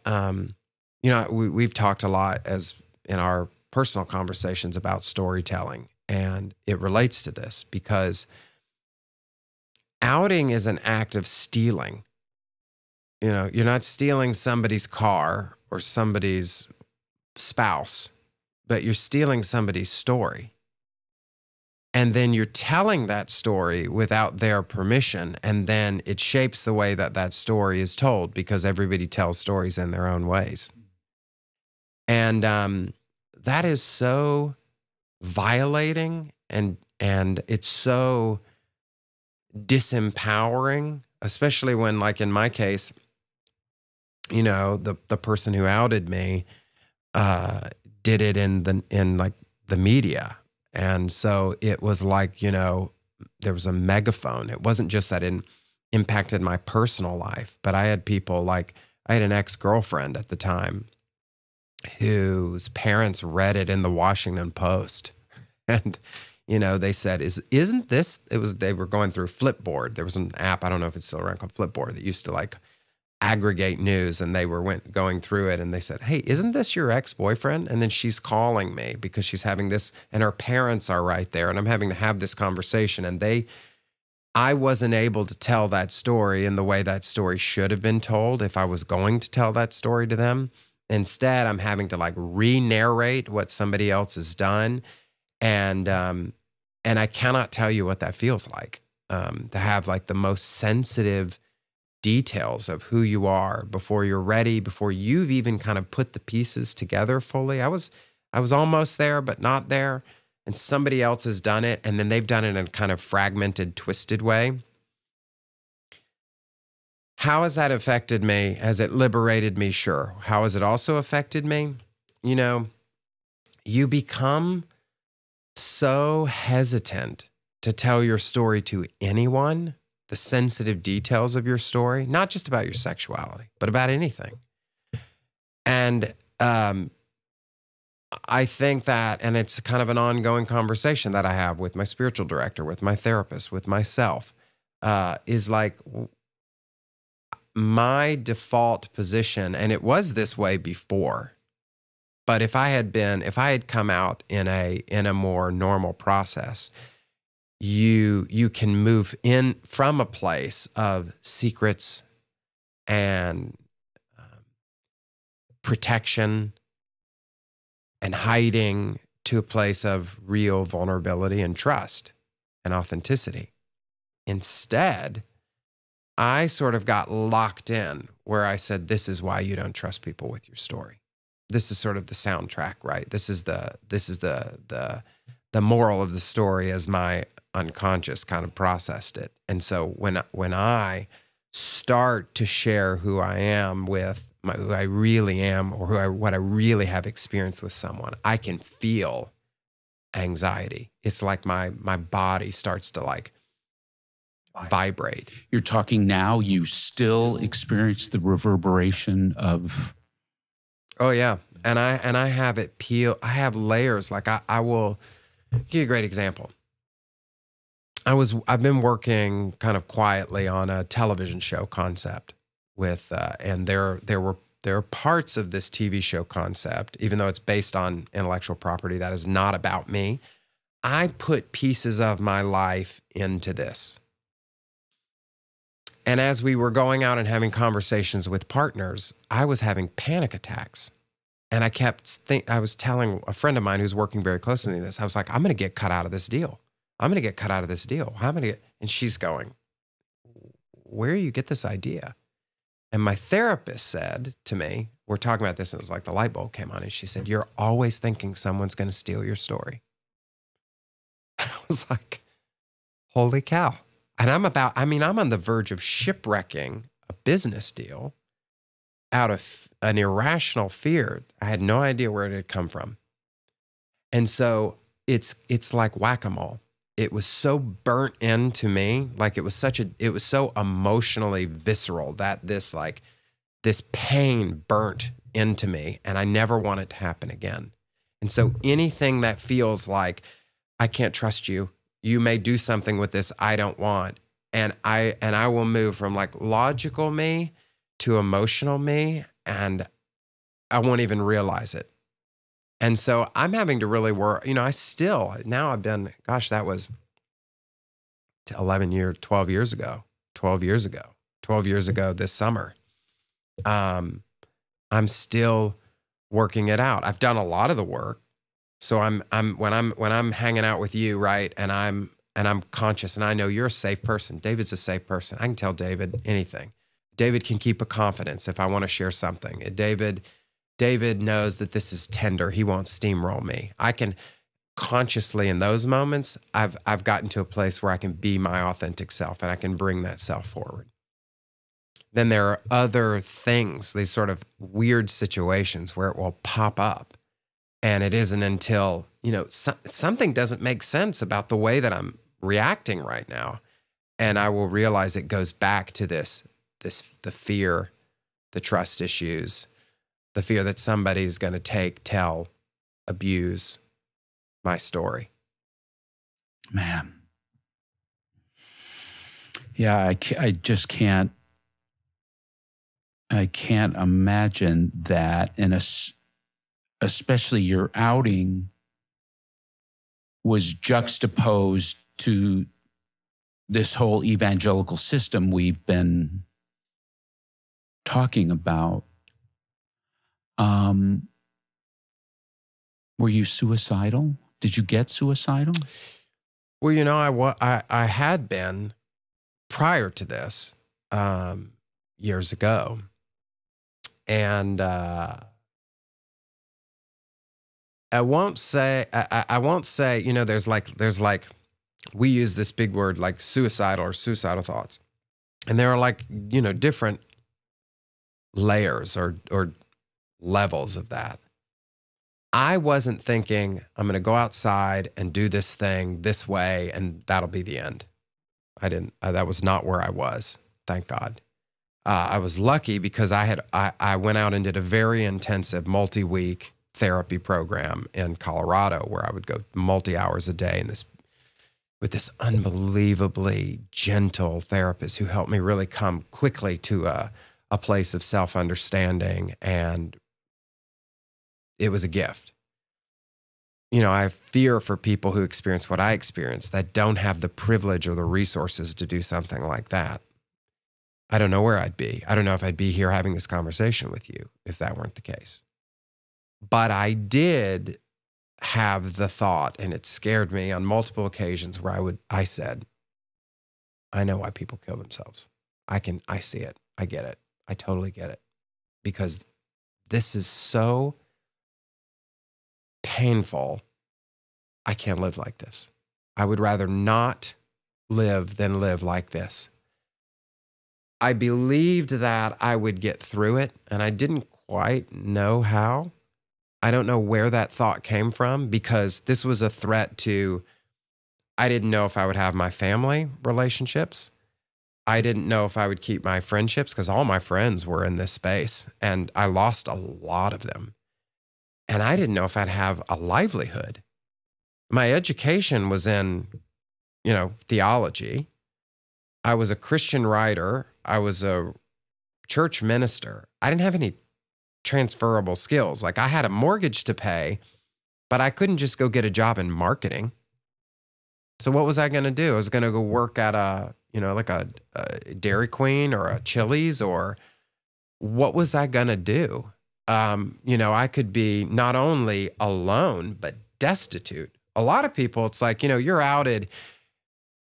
[SPEAKER 2] we've talked a lot as in our personal conversations about storytelling, and it relates to this because outing is an act of stealing. You're not stealing somebody's car or somebody's spouse, but you're stealing somebody's story. And then you're telling that story without their permission, and then it shapes the way that that story is told because everybody tells stories in their own ways. And that is so violating and it's so disempowering, especially when, like in my case, the person who outed me did it in the media. And so it was like, a megaphone. It wasn't just that it impacted my personal life, but I had people like, I had an ex-girlfriend at the time whose parents read it in the Washington Post. And, they said, isn't this, they were going through Flipboard. There was an app, I don't know if it's still around, called Flipboard, that used to like aggregate news, and they were going through it, and they said, hey, isn't this your ex-boyfriend? And then she's calling me because she's having this, and her parents are right there, and I'm having to have this conversation, and I wasn't able to tell that story in the way that story should have been told if I was going to tell that story to them. Instead, I'm having to like re-narrate what somebody else has done. And I cannot tell you what that feels like, to have like the most sensitive details of who you are before you're ready, before you've even kind of put the pieces together fully. I was almost there, but not there. And somebody else has done it, and then they've done it in a kind of fragmented, twisted way. How has that affected me? Has it liberated me? Sure. How has it also affected me? You become so hesitant to tell your story to anyone, the sensitive details of your story, not just about your sexuality, but about anything. And I think that, and it's kind of an ongoing conversation that I have with my spiritual director, with my therapist, with myself, is like my default position, and it was this way before, but if I had come out in a more normal process, you can move in from a place of secrets and protection and hiding to a place of real vulnerability and trust and authenticity. Instead, I sort of got locked in where I said, this is why you don't trust people with your story. This is sort of the soundtrack, right? This is the moral of the story as my unconscious kind of processed it. And so when I start to share who I am with who I really am, or what I really have experienced with someone, I can feel anxiety. It's like my body starts to like vibrate.
[SPEAKER 1] You're talking now, you still experience the reverberation of...
[SPEAKER 2] Oh yeah. And I have it peel. I have layers. Like I will give you a great example. I've been working kind of quietly on a television show concept with, and there are parts of this TV show concept, even though it's based on intellectual property, that is not about me. I put pieces of my life into this. And as we were going out and having conversations with partners, I was having panic attacks. And I was telling a friend of mine who's working very close to me this, I was like, I'm going to get cut out of this deal. I'm going to get cut out of this deal. And she's going, where do you get this idea? And my therapist said to me, we're talking about this, and it was like the light bulb came on, and she said, you're always thinking someone's going to steal your story. I was like, holy cow. And I'm on the verge of shipwrecking a business deal out of an irrational fear. I had no idea where it had come from. And so it's like whack-a-mole. It was so burnt into me, like it was so emotionally visceral that this pain burnt into me, and I never want it to happen again. And so anything that feels like I can't trust you, you may do something with this I don't want, and I will move from like logical me to emotional me, and I won't even realize it. And so I'm having to really work, that was 12 years ago this summer. I'm still working it out. I've done a lot of the work. So when I'm hanging out with you, right, and I'm conscious, and I know you're a safe person. David's a safe person. I can tell David anything. David can keep a confidence if I want to share something. David knows that this is tender. He won't steamroll me. I can consciously, in those moments, I've gotten to a place where I can be my authentic self, and I can bring that self forward. Then there are other things, these sort of weird situations where it will pop up, and it isn't until something doesn't make sense about the way that I'm reacting right now. And I will realize it goes back to the fear, the trust issues, the fear that somebody's going to tell, abuse my story.
[SPEAKER 1] Man. Yeah, I just can't. I can't imagine that, especially your outing was juxtaposed to this whole evangelical system we've been talking about. Were you suicidal? Did you get suicidal?
[SPEAKER 2] Well, you know, I had been prior to this years ago. And I won't say, you know, there's like, we use this big word like suicidal or suicidal thoughts. And there are like, you know, different layers or levels of that. I wasn't thinking I'm going to go outside and do this thing this way and that'll be the end. I didn't, that was not where I was. Thank God. I was lucky because I went out and did a very intensive multi-week therapy program in Colorado where I would go multi-hours a day with this unbelievably gentle therapist who helped me really come quickly to a place of self-understanding, and it was a gift. You know, I have fear for people who experience what I experienced that don't have the privilege or the resources to do something like that. I don't know where I'd be. I don't know if I'd be here having this conversation with you if that weren't the case. But I did have the thought, and it scared me on multiple occasions where I said, I know why people kill themselves. I see it. I get it. I totally get it. Because this is so painful. I can't live like this. I would rather not live than live like this. I believed that I would get through it, and I didn't quite know how. I don't know where that thought came from, because this was a threat to, I didn't know if I would have my family relationships. I didn't know if I would keep my friendships, because all my friends were in this space, and I lost a lot of them. And I didn't know if I'd have a livelihood. My education was in, you know, theology. I was a Christian writer. I was a church minister. I didn't have any transferable skills. Like, I had a mortgage to pay, but I couldn't just go get a job in marketing. So what was I going to do? I was going to go work at a Dairy Queen or a Chili's, or what was I going to do? You know, I could be not only alone, but destitute. A lot of people, it's like, you know, you're outed.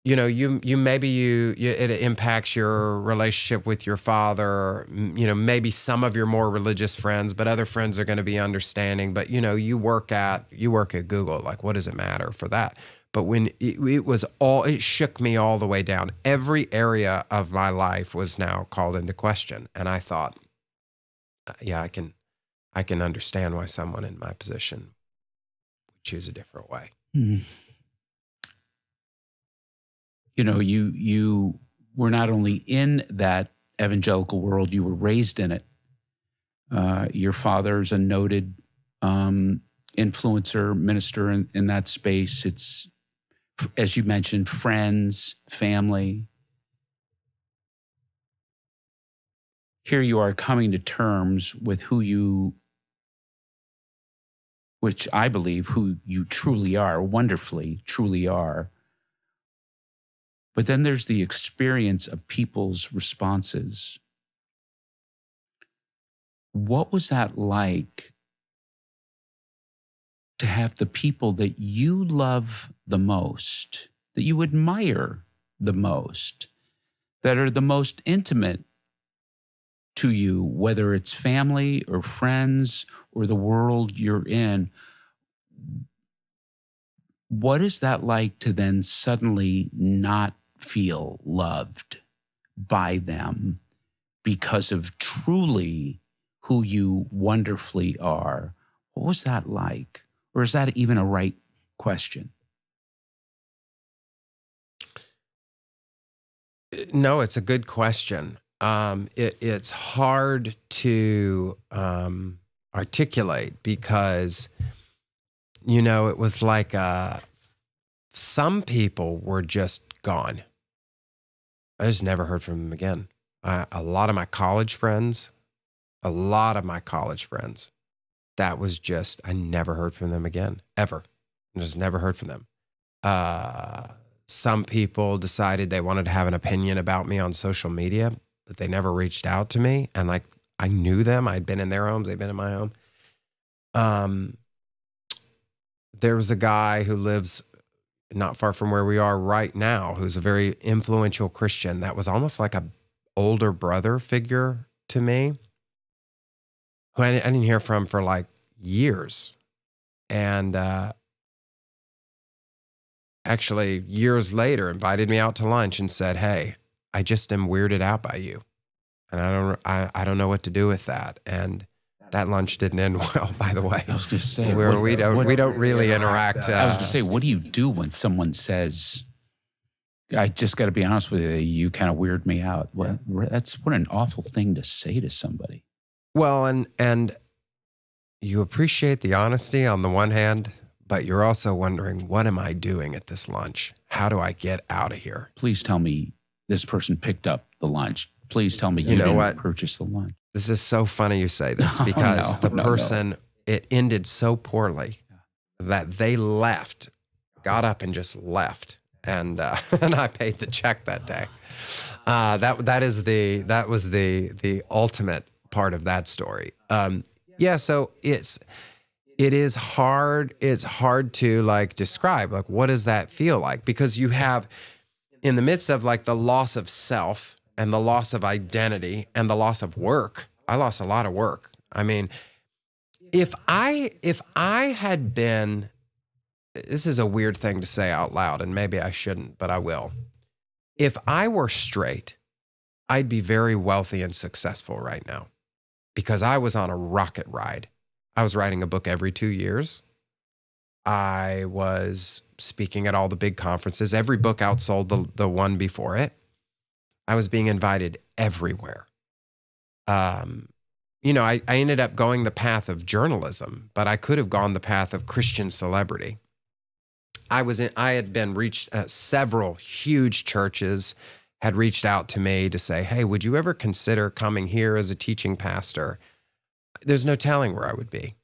[SPEAKER 2] You know, it impacts your relationship with your father, you know, maybe some of your more religious friends, but other friends are going to be understanding. But, you know, you work at Google, like, what does it matter for that? But when it shook me all the way down. Every area of my life was now called into question. And I thought, yeah, I can understand why someone in my position would choose a different way.
[SPEAKER 1] Mm. You know, you were not only in that evangelical world, you were raised in it. Your father's a noted influencer, minister in that space. It's, as you mentioned, friends, family. Here you are coming to terms with which I believe who you truly are, wonderfully, truly are. But then there's the experience of people's responses. What was that like to have the people that you love the most, that you admire the most, that are the most intimate to you, whether it's family or friends or the world you're in? What is that like to then suddenly not feel loved by them because of truly who you wonderfully are? What was that like? Or is that even a right question?
[SPEAKER 2] No, it's a good question. It's hard to articulate because, it was like some people were just gone. I just never heard from them again. A lot of my college friends, that was just, I never heard from them again, ever. I just never heard from them. Some people decided they wanted to have an opinion about me on social media, but they never reached out to me. And like, I knew them. I'd been in their homes. They'd been in my home. There was a guy who lives not far from where we are right now, who's a very influential Christian that was almost like a older brother figure to me, who I didn't hear from for like years. And actually, years later, invited me out to lunch and said, "Hey, I just am weirded out by you. And I don't know what to do with that." And that lunch didn't end well, by the way.
[SPEAKER 1] I was going to say,
[SPEAKER 2] we don't really interact.
[SPEAKER 1] I was going to say, what do you do when someone says, "I just got to be honest with you, you kind of weird me out"? Well, that's what an awful thing to say to somebody.
[SPEAKER 2] Well, and you appreciate the honesty on the one hand, but you're also wondering, what am I doing at this lunch? How do I get out of here?
[SPEAKER 1] Please tell me this person picked up the lunch. Please tell me you didn't purchase the lunch.
[SPEAKER 2] This is so funny you say this because it ended so poorly that they left, got up and just left. And I paid the check that day. That was the ultimate part of that story. So it is hard. It's hard to like describe, like, what does that feel like? Because you have, in the midst of like the loss of self and the loss of identity and the loss of work. I lost a lot of work. I mean, if I had been, this is a weird thing to say out loud, and maybe I shouldn't, but I will. If I were straight, I'd be very wealthy and successful right now because I was on a rocket ride. I was writing a book every 2 years. I was speaking at all the big conferences. Every book outsold the one before it. I was being invited everywhere. I ended up going the path of journalism, but I could have gone the path of Christian celebrity. I had been reached, several huge churches had reached out to me to say, "Hey, would you ever consider coming here as a teaching pastor?" There's no telling where I would be.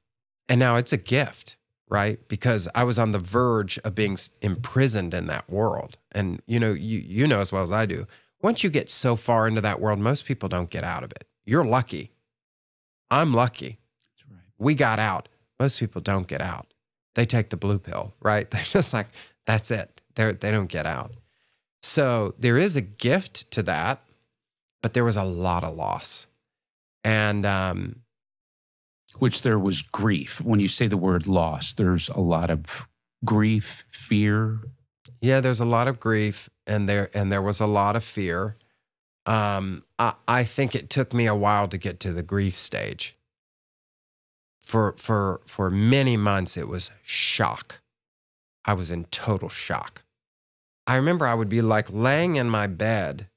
[SPEAKER 2] And now it's a gift, right? Because I was on the verge of being imprisoned in that world. And you know as well as I do, once you get so far into that world, most people don't get out of it. You're lucky. I'm lucky. That's right. We got out. Most people don't get out. They take the blue pill, right? They're just like, that's it. They don't get out. So there is a gift to that, but there was a lot of loss. And
[SPEAKER 1] which there was grief. When you say the word loss, there's a lot of grief, fear.
[SPEAKER 2] Yeah, there's a lot of grief, and there was a lot of fear. I think it took me a while to get to the grief stage. For many months, it was shock. I was in total shock. I remember I would be like laying in my bed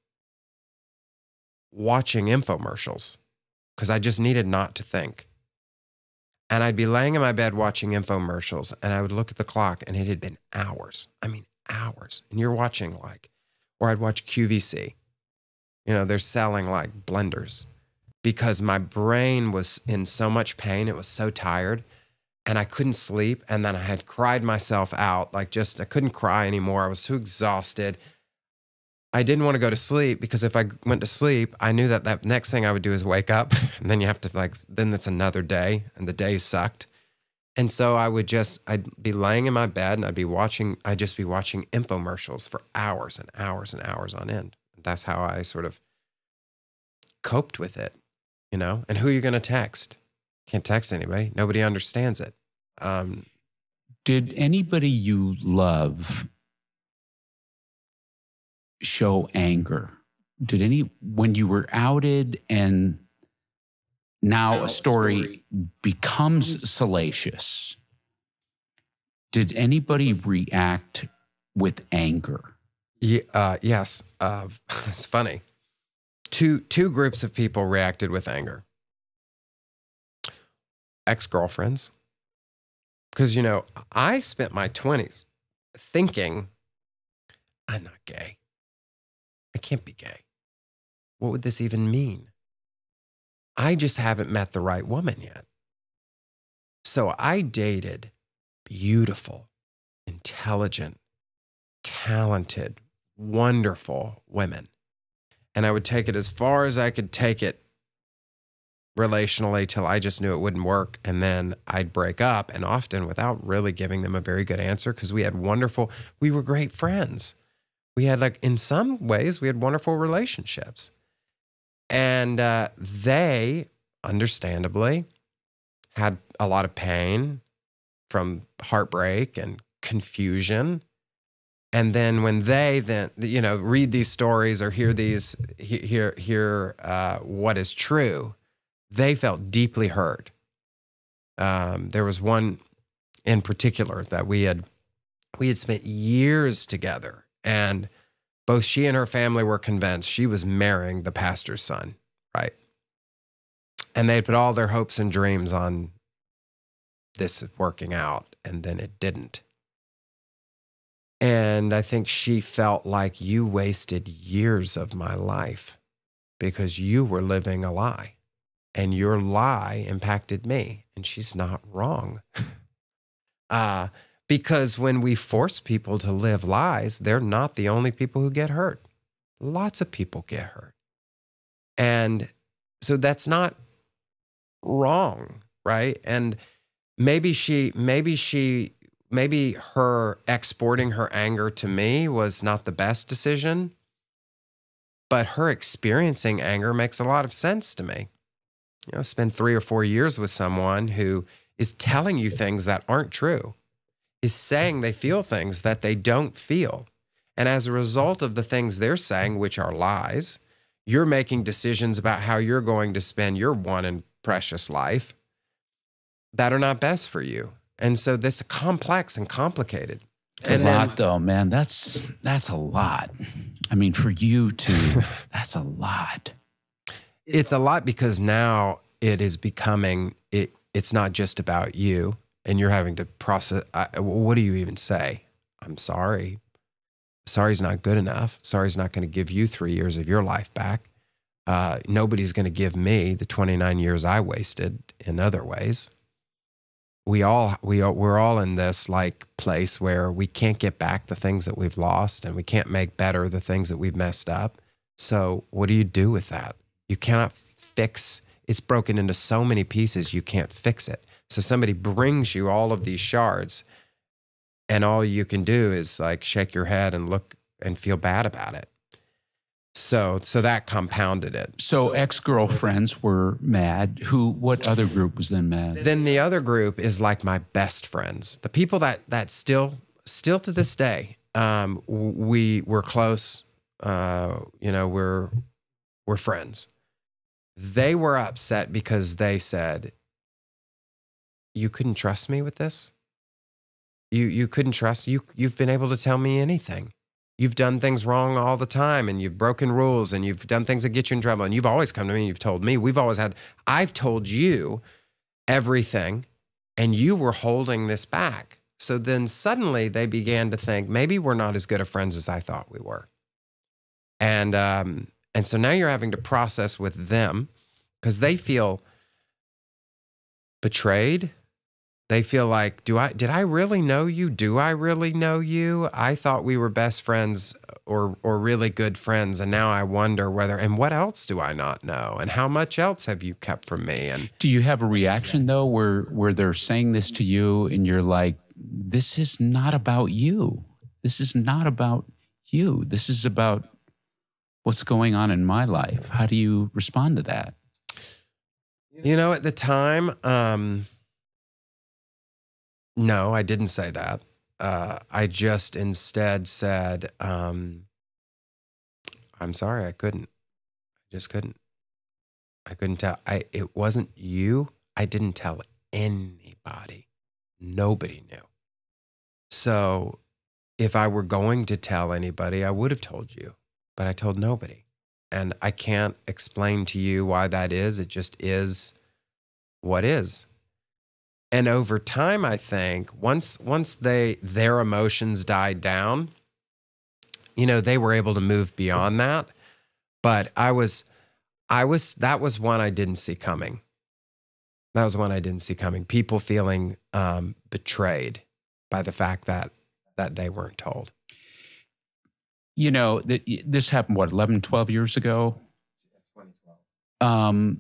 [SPEAKER 2] watching infomercials because I just needed not to think. And I'd be laying in my bed watching infomercials, and I would look at the clock, and it had been hours. I mean, hours. And you're watching or I'd watch QVC. They're selling like blenders because my brain was in so much pain. It was so tired, and I couldn't sleep. And then I had cried myself out, I couldn't cry anymore. I was too exhausted. I didn't want to go to sleep because if I went to sleep, I knew that next thing I would do is wake up, and then you have to then it's another day, and the day sucked. And so I'd be laying in my bed, and I'd just be watching infomercials for hours and hours and hours on end. That's how I sort of coped with it, And who are you going to text? Can't text anybody. Nobody understands it.
[SPEAKER 1] Did anybody you love show anger? When you were outed and now a story becomes salacious, did anybody react with anger?
[SPEAKER 2] Yes. It's funny. Two groups of people reacted with anger. Ex-girlfriends. Because, I spent my 20s thinking, I'm not gay. I can't be gay. What would this even mean? I just haven't met the right woman yet. So I dated beautiful, intelligent, talented, wonderful women. And I would take it as far as I could take it relationally till I just knew it wouldn't work. And then I'd break up, and often without really giving them a very good answer, because we were great friends. We had, in some ways, we had wonderful relationships. And they, understandably, had a lot of pain from heartbreak and confusion. And then when they read these stories or hear what is true, they felt deeply hurt. There was one in particular that we had spent years together, and both she and her family were convinced she was marrying the pastor's son, right? And they put all their hopes and dreams on this working out, and then it didn't. And I think she felt like, you wasted years of my life because you were living a lie, and your lie impacted me. And she's not wrong. Because when we force people to live lies, they're not the only people who get hurt. Lots of people get hurt. And so that's not wrong, right? And maybe her exporting her anger to me was not the best decision, but her experiencing anger makes a lot of sense to me. Spend 3 or 4 years with someone who is telling you things that aren't true, is saying they feel things that they don't feel. And as a result of the things they're saying, which are lies, you're making decisions about how you're going to spend your one and precious life that are not best for you. And so this is complex and complicated.
[SPEAKER 1] It's a lot, though, man. That's a lot. I mean, for you to, that's a lot.
[SPEAKER 2] It's a lot because now it is becoming, it's not just about you, and you're having to process, what do you even say? I'm sorry. Sorry's not good enough. Sorry's not going to give you 3 years of your life back. Nobody's going to give me the 29 years I wasted in other ways. We're all in this place where we can't get back the things that we've lost, and we can't make better the things that we've messed up. So what do you do with that? You cannot fix, it's broken into so many pieces, you can't fix it. So somebody brings you all of these shards, and all you can do is shake your head and look and feel bad about it. So that compounded it.
[SPEAKER 1] So ex-girlfriends were mad. What other group was then mad?
[SPEAKER 2] Then the other group is my best friends. The people that still to this day, we're close, we're friends. They were upset because they said, you couldn't trust me with this? You couldn't trust, you've been able to tell me anything. You've done things wrong all the time, and you've broken rules, and you've done things that get you in trouble, and you've always come to me and you've told me. I've told you everything, and you were holding this back. So then suddenly they began to think, maybe we're not as good of friends as I thought we were. And so now you're having to process with them because they feel betrayed. They feel like, did I really know you? Do I really know you? I thought we were best friends or really good friends, and now I wonder and what else do I not know? And how much else have you kept from me? And
[SPEAKER 1] do you have a reaction, though, where they're saying this to you and you're like, this is not about you. This is not about you. This is about what's going on in my life. How do you respond to that?
[SPEAKER 2] At the time, no, I didn't say that. I just instead said, I'm sorry, I couldn't. I just couldn't. I couldn't tell. It wasn't you. I didn't tell anybody. Nobody knew. So if I were going to tell anybody, I would have told you, but I told nobody. And I can't explain to you why that is. It just is what is. And over time, I think once their emotions died down, they were able to move beyond that. But that was one I didn't see coming. That was one I didn't see coming. People feeling betrayed by the fact that they weren't told.
[SPEAKER 1] This happened, 11, 12 years ago? 2012.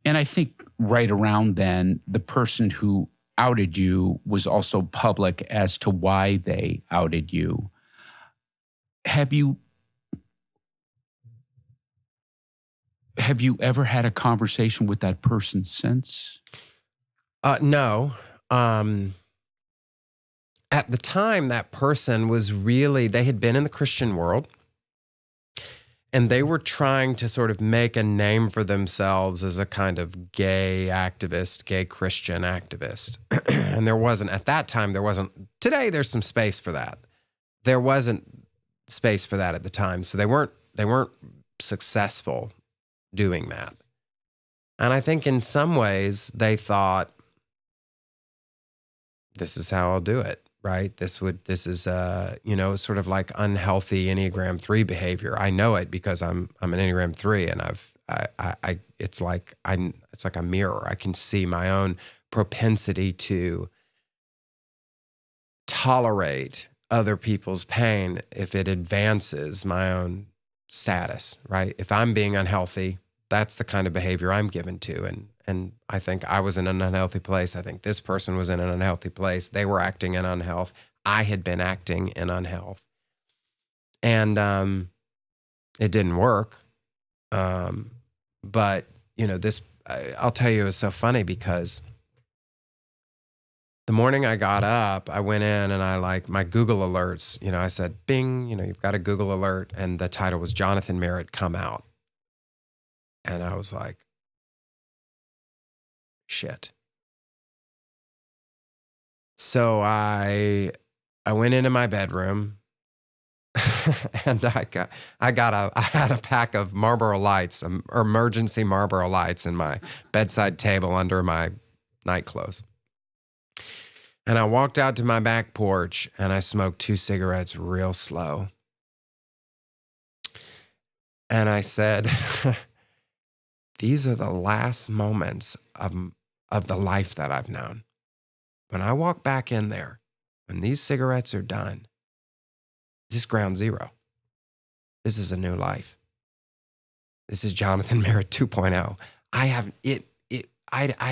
[SPEAKER 1] And I think right around then, the person who outed you was also public as to why they outed you. Have you ever had a conversation with that person since?
[SPEAKER 2] No. At the time, that person was they had been in the Christian world, and they were trying to sort of make a name for themselves as a kind of gay activist, gay Christian activist. And at that time, today there's some space for that. There wasn't space for that at the time. So they weren't successful doing that. And I think in some ways they thought, this is how I'll do it. Right? This is sort of like unhealthy Enneagram 3 behavior. I know it because I'm an Enneagram 3, and it's like a mirror. I can see my own propensity to tolerate other people's pain if it advances my own status, right? If I'm being unhealthy, that's the kind of behavior I'm given to. And I think I was in an unhealthy place. I think this person was in an unhealthy place. They were acting in unhealth. I had been acting in unhealth. And it didn't work. But, I'll tell you, it was so funny because the morning I got up, I went in and my Google alerts, I said, bing, you've got a Google alert. And the title was Jonathan Merritt, Come Out. And I was like, shit. So I went into my bedroom and I had a pack of Marlboro Lights, emergency Marlboro Lights in my bedside table under my night clothes. And I walked out to my back porch and I smoked 2 cigarettes real slow. And I said, these are the last moments of the life that I've known. When I walk back in there, when these cigarettes are done, this is ground zero. This is a new life. This is Jonathan Merritt 2.0. I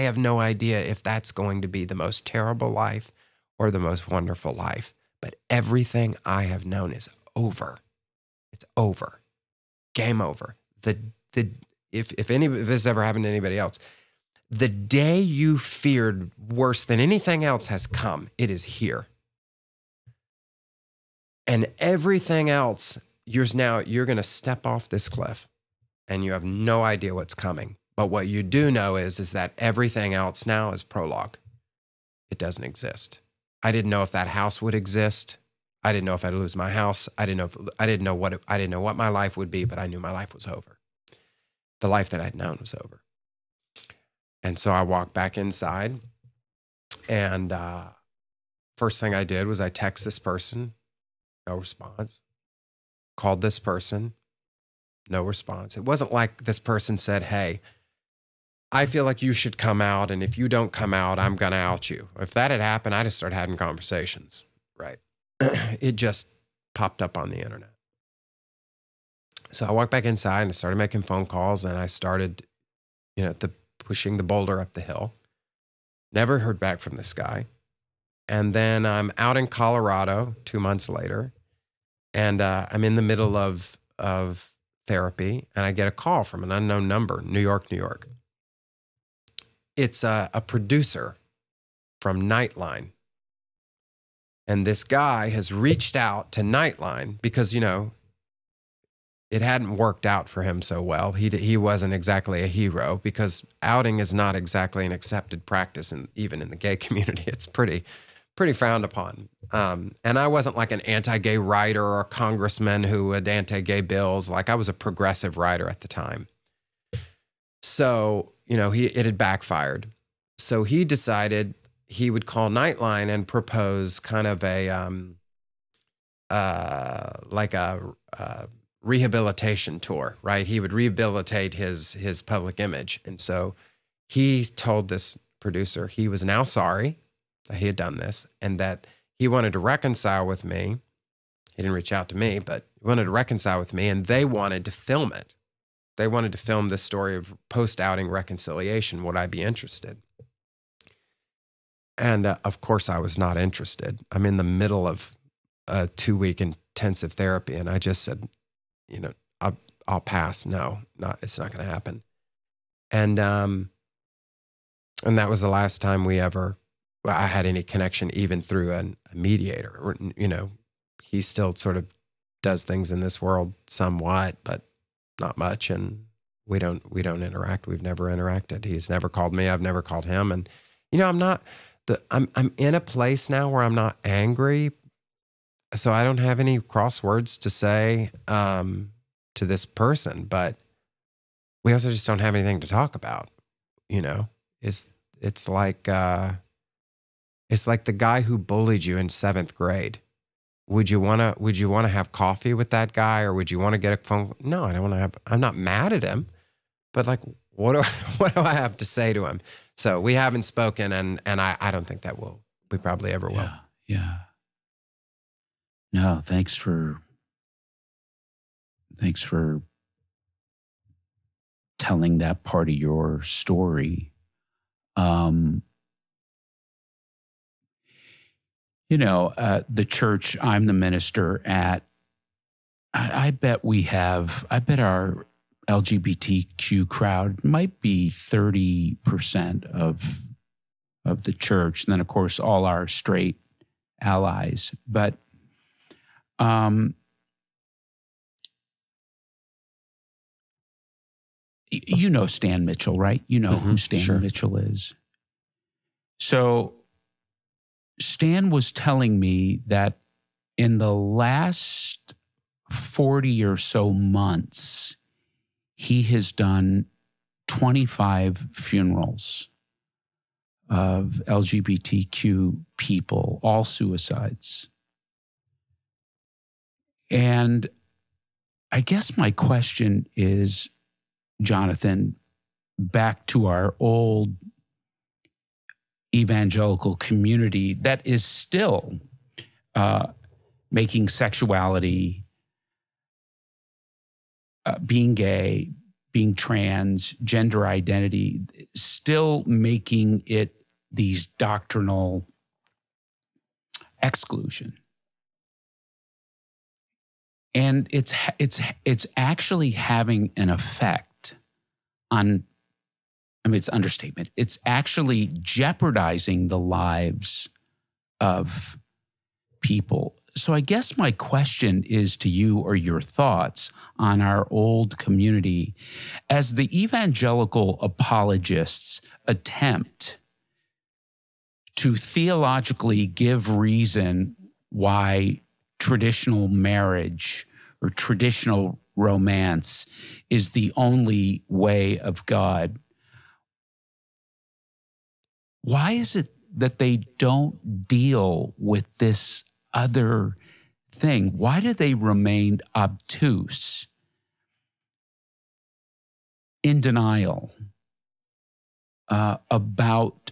[SPEAKER 2] have no idea if that's going to be the most terrible life or the most wonderful life, but everything I have known is over. It's over. Game over. If this ever happened to anybody else, the day you feared worse than anything else has come. It is here. And everything else, you're going to step off this cliff and you have no idea what's coming. But what you do know is that everything else now is prologue. It doesn't exist. I didn't know if that house would exist. I didn't know if I'd lose my house. I didn't know what my life would be, but I knew my life was over. The life that I'd known was over. And so I walked back inside, and first thing I did was I texted this person, no response. Called this person, no response. It wasn't like this person said, hey, I feel like you should come out, and if you don't come out, I'm going to out you. If that had happened, I'd have started having conversations, right? It just popped up on the internet. So I walked back inside and I started making phone calls, and I started, pushing the boulder up the hill. Never heard back from this guy. And then I'm out in Colorado 2 months later, and I'm in the middle of therapy, and I get a call from an unknown number, New York. It's a producer from Nightline. And this guy has reached out to Nightline because, it hadn't worked out for him so well. He wasn't exactly a hero because outing is not exactly an accepted practice, and even in the gay community, it's pretty pretty frowned upon. And I wasn't like an anti-gay writer or a congressman who had anti-gay bills. Like I was a progressive writer at the time. So, you know, it had backfired. So he decided he would call Nightline and propose kind of a rehabilitation tour, right? He would rehabilitate his public image. And so he told this producer he was now sorry that he had done this and that he wanted to reconcile with me. He didn't reach out to me, but he wanted to reconcile with me, and they wanted to film it. They wanted to film this story of post-outing reconciliation. Would I be interested? And of course, I was not interested. I'm in the middle of a 2-week intensive therapy, and I just said, you know, I'll pass. No, it's not going to happen. And that was the last time I had any connection, even through a mediator. You know, he still sort of does things in this world somewhat, but not much. And we don't interact. We've never interacted. He's never called me. I've never called him. And, you know, I'm in a place now where I'm not angry. So I don't have any crosswords to say to this person, but we also just don't have anything to talk about. You know, it's like the guy who bullied you in 7th grade. Would you want to have coffee with that guy, or would you want to get a phone? No, I don't want to have. I'm not mad at him, but like, what do I have to say to him? So we haven't spoken, and I don't think that we probably ever will.
[SPEAKER 1] Yeah. No, thanks for telling that part of your story. You know, the church I'm the minister at, I bet our LGBTQ crowd might be 30% of the church. And then, of course, all our straight allies. But you know Stan Mitchell, right? You know who Stan Mitchell is. So Stan was telling me that in the last 40 or so months, he has done 25 funerals of LGBTQ people, all suicides. And I guess my question is, Jonathan, back to our old evangelical community that is still making sexuality, being gay, being trans, gender identity, still making it these doctrinal exclusion. And it's actually having an effect on, I mean, it's an understatement. It's actually jeopardizing the lives of people. So I guess my question is to you, or your thoughts on our old community as the evangelical apologists attempt to theologically give reason why traditional marriage or traditional romance is the only way of God. Why is it that they don't deal with this other thing? Why do they remain obtuse, in denial about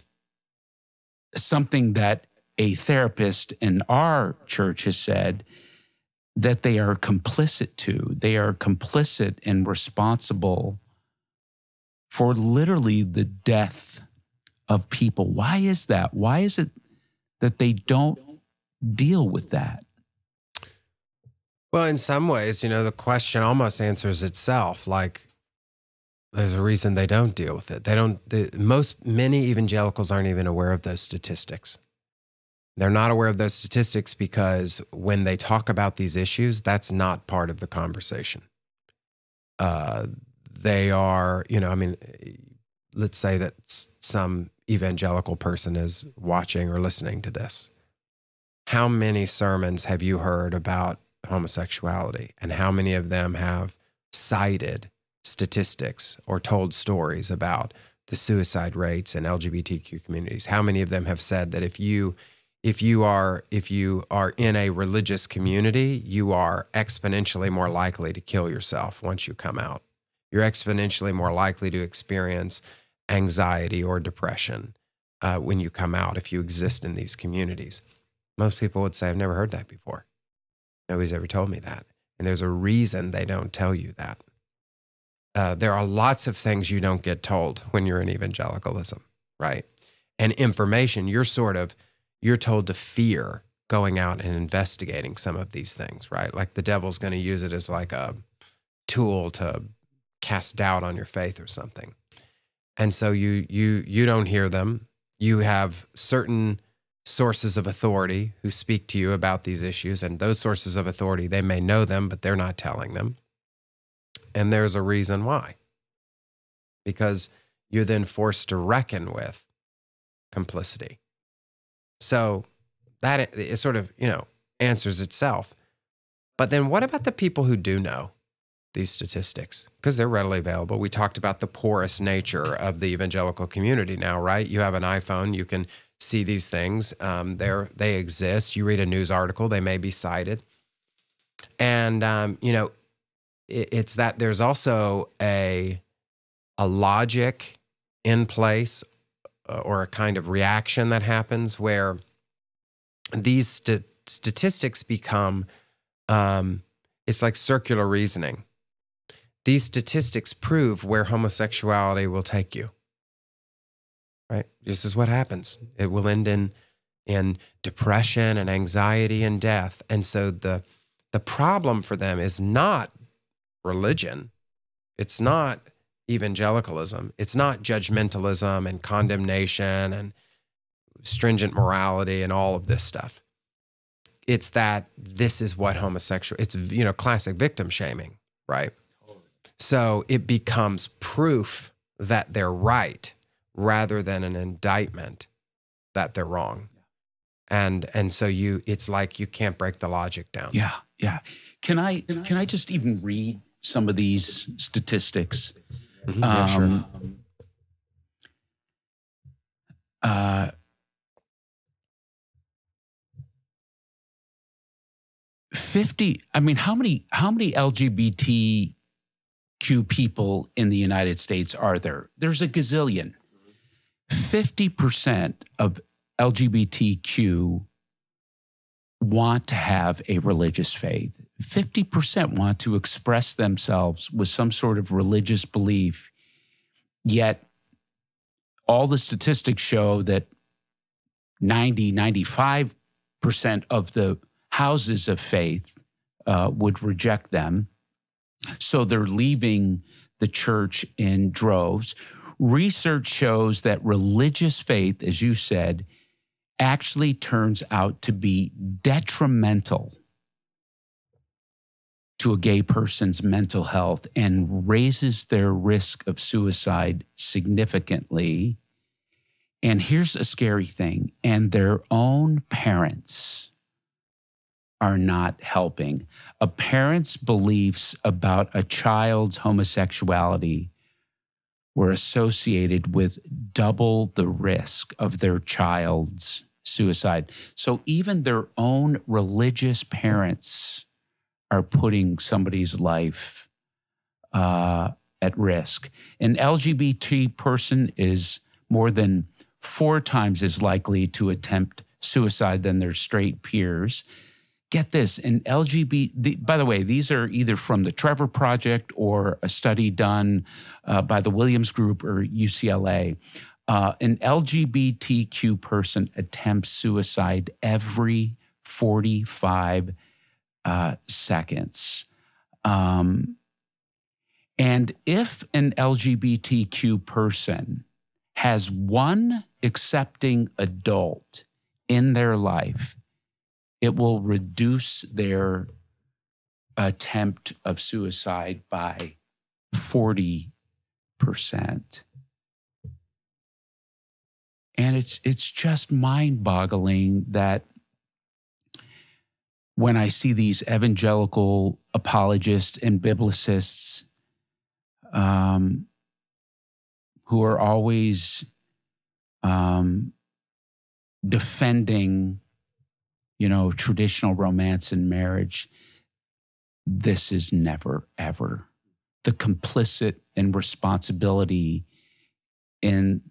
[SPEAKER 1] something that a therapist in our church has said that they are complicit to? They are complicit and responsible for literally the death of people. Why is that? Why is it that they don't deal with that?
[SPEAKER 2] Well, in some ways, you know, the question almost answers itself. Like, there's a reason they don't deal with it. Many evangelicals aren't even aware of those statistics. They're not aware of those statistics because when they talk about these issues, that's not part of the conversation. They are, you know, I mean, let's say that some evangelical person is watching or listening to this. how many sermons have you heard about homosexuality, and how many of them have cited statistics or told stories about the suicide rates in LGBTQ communities? How many of them have said that if you are in a religious community, you are exponentially more likely to kill yourself once you come out? You're exponentially more likely to experience anxiety or depression when you come out if you exist in these communities. Most people would say, I've never heard that before. Nobody's ever told me that. And there's a reason they don't tell you that. There are lots of things you don't get told when you're in evangelicalism, right? And information, you're told to fear going out and investigating some of these things, right? Like the devil's going to use it as like a tool to cast doubt on your faith or something. And so you don't hear them. You have certain sources of authority who speak to you about these issues, and those sources of authority, they may know them, but they're not telling them. And there's a reason why. Because you're then forced to reckon with complicity. So that it sort of, answers itself. But then what about the people who do know these statistics? Because they're readily available. We talked about the porous nature of the evangelical community now, right? You have an iPhone, you can see these things. They exist. You read a news article, they may be cited. And, it's that there's also a logic in place or a kind of reaction that happens where these statistics become, it's like circular reasoning. These statistics prove where homosexuality will take you, right? This is what happens. It will end in depression and anxiety and death. And so the problem for them is not religion. It's not evangelicalism. It's not judgmentalism and condemnation and stringent morality and all of this stuff. It's that this is what it's, classic victim shaming, right? So it becomes proof that they're right rather than an indictment that they're wrong. And so it's like you can't break the logic down.
[SPEAKER 1] Yeah, yeah. Can I just even read some of these statistics?
[SPEAKER 2] Mm-hmm. Yeah, sure.
[SPEAKER 1] 50. I mean, how many LGBTQ people in the United States are there? There's a gazillion. 50% of LGBTQ want to have a religious faith. 50% want to express themselves with some sort of religious belief. Yet all the statistics show that 95% of the houses of faith would reject them. So they're leaving the church in droves. Research shows that religious faith, as you said, actually turns out to be detrimental to a gay person's mental health and raises their risk of suicide significantly. And here's a scary thing, and their own parents are not helping. A parent's beliefs about a child's homosexuality were associated with double the risk of their child's suicide. So even their own religious parents are putting somebody's life at risk. An LGBT person is more than 4 times as likely to attempt suicide than their straight peers. Get this, by the way, these are either from the Trevor Project or a study done by the Williams Group or UCLA. An LGBTQ person attempts suicide every 45 seconds. And if an LGBTQ person has one accepting adult in their life, it will reduce their attempt of suicide by 40%. And it's just mind-boggling that when I see these evangelical apologists and biblicists who are always defending, traditional romance and marriage, this is never, ever. The complicit and responsibility in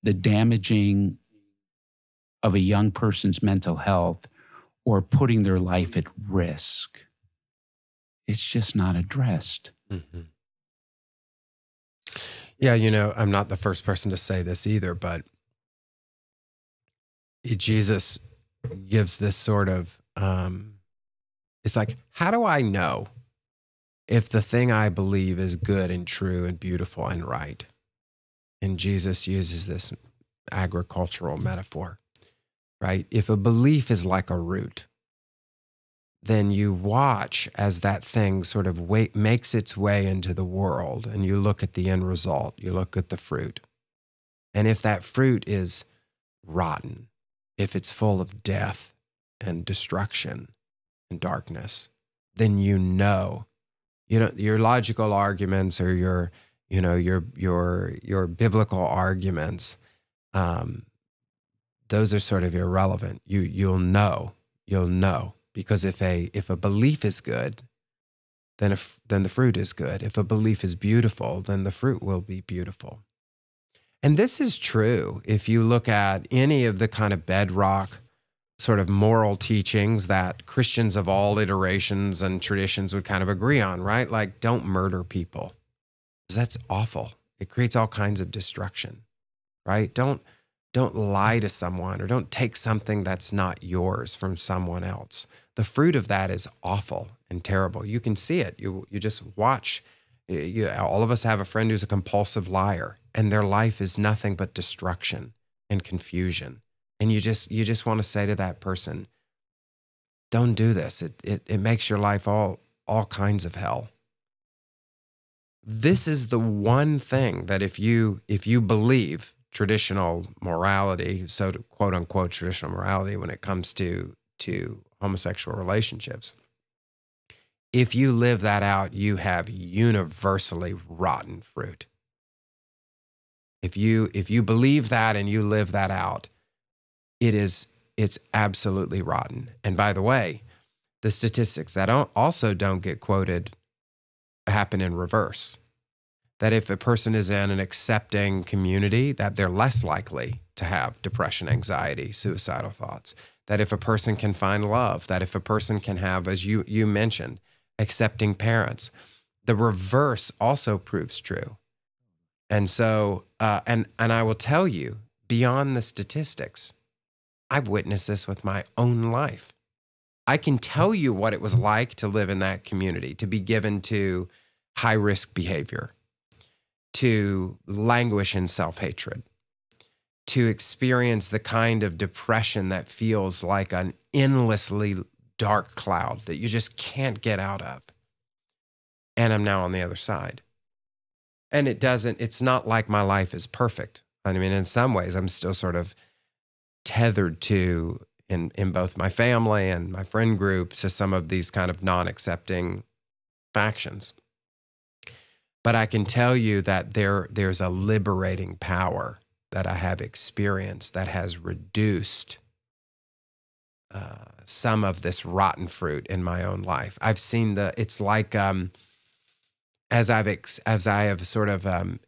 [SPEAKER 1] the damaging of a young person's mental health or putting their life at risk, it's just not addressed.
[SPEAKER 2] Mm-hmm. Yeah, I'm not the first person to say this either, but Jesus gives this sort of, it's like, how do I know if the thing I believe is good and true and beautiful and right? And Jesus uses this agricultural metaphor, right? If a belief is like a root, then you watch as that thing sort of makes its way into the world, and you look at the end result, you look at the fruit. And if that fruit is rotten, if it's full of death and destruction and darkness, then your logical arguments or your biblical arguments, those are sort of irrelevant. You'll know. Because if a belief is good, then the fruit is good. If a belief is beautiful, then the fruit will be beautiful. And this is true if you look at any of the kind of bedrock sort of moral teachings that Christians of all iterations and traditions would kind of agree on, right? Like, don't murder people, because that's awful. It creates all kinds of destruction, right? Don't lie to someone, or don't take something that's not yours from someone else. The fruit of that is awful and terrible. You can see it. You just watch. All of us have a friend who's a compulsive liar, and their life is nothing but destruction and confusion. And you just want to say to that person, don't do this. It makes your life all kinds of hell. This is the one thing that if you believe traditional morality, so to quote unquote traditional morality, when it comes to homosexual relationships, if you live that out, you have universally rotten fruit. If you believe that and you live that out, it's absolutely rotten. And by the way, the statistics that also don't get quoted happen in reverse. That if a person is in an accepting community, that they're less likely to have depression, anxiety, suicidal thoughts. That if a person can find love, that if a person can have, as you mentioned, accepting parents, the reverse also proves true. And so, and I will tell you, beyond the statistics, I've witnessed this with my own life. I can tell you what it was like to live in that community, to be given to high-risk behavior, to languish in self-hatred, to experience the kind of depression that feels like an endlessly dark cloud that you just can't get out of. And I'm now on the other side. And it's not like my life is perfect. I mean, in some ways, I'm still sort of tethered to, in both my family and my friend group, to some of these kind of non-accepting factions. But I can tell you that there's a liberating power that I have experienced that has reduced some of this rotten fruit in my own life. I've seen it's like, as I have sort of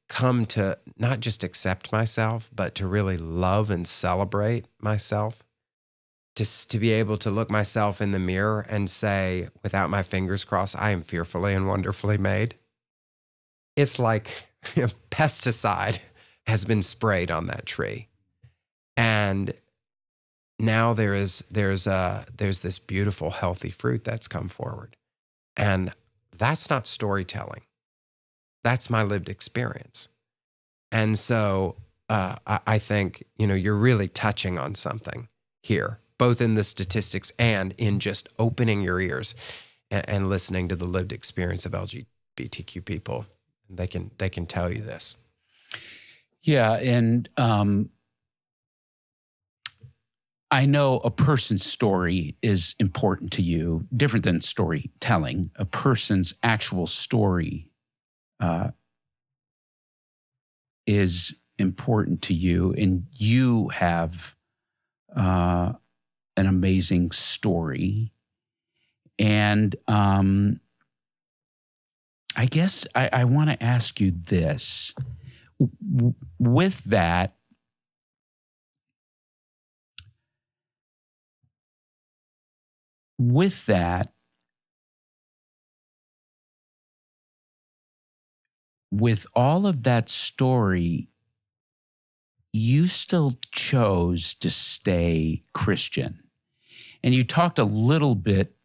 [SPEAKER 2] come to not just accept myself, but to really love and celebrate myself, to be able to look myself in the mirror and say, without my fingers crossed, I am fearfully and wonderfully made. It's like a pesticide has been sprayed on that tree. And now there's this beautiful, healthy fruit that's come forward. And that's not storytelling. That's my lived experience. And so I think, you're really touching on something here, both in the statistics and in just opening your ears and listening to the lived experience of LGBTQ people. They can tell you this.
[SPEAKER 1] Yeah, and I know a person's story is important to you, different than storytelling. A person's actual story is important to you, and you have an amazing story. And I guess I want to ask you this. With that, with all of that story, you still chose to stay Christian. And you talked a little bit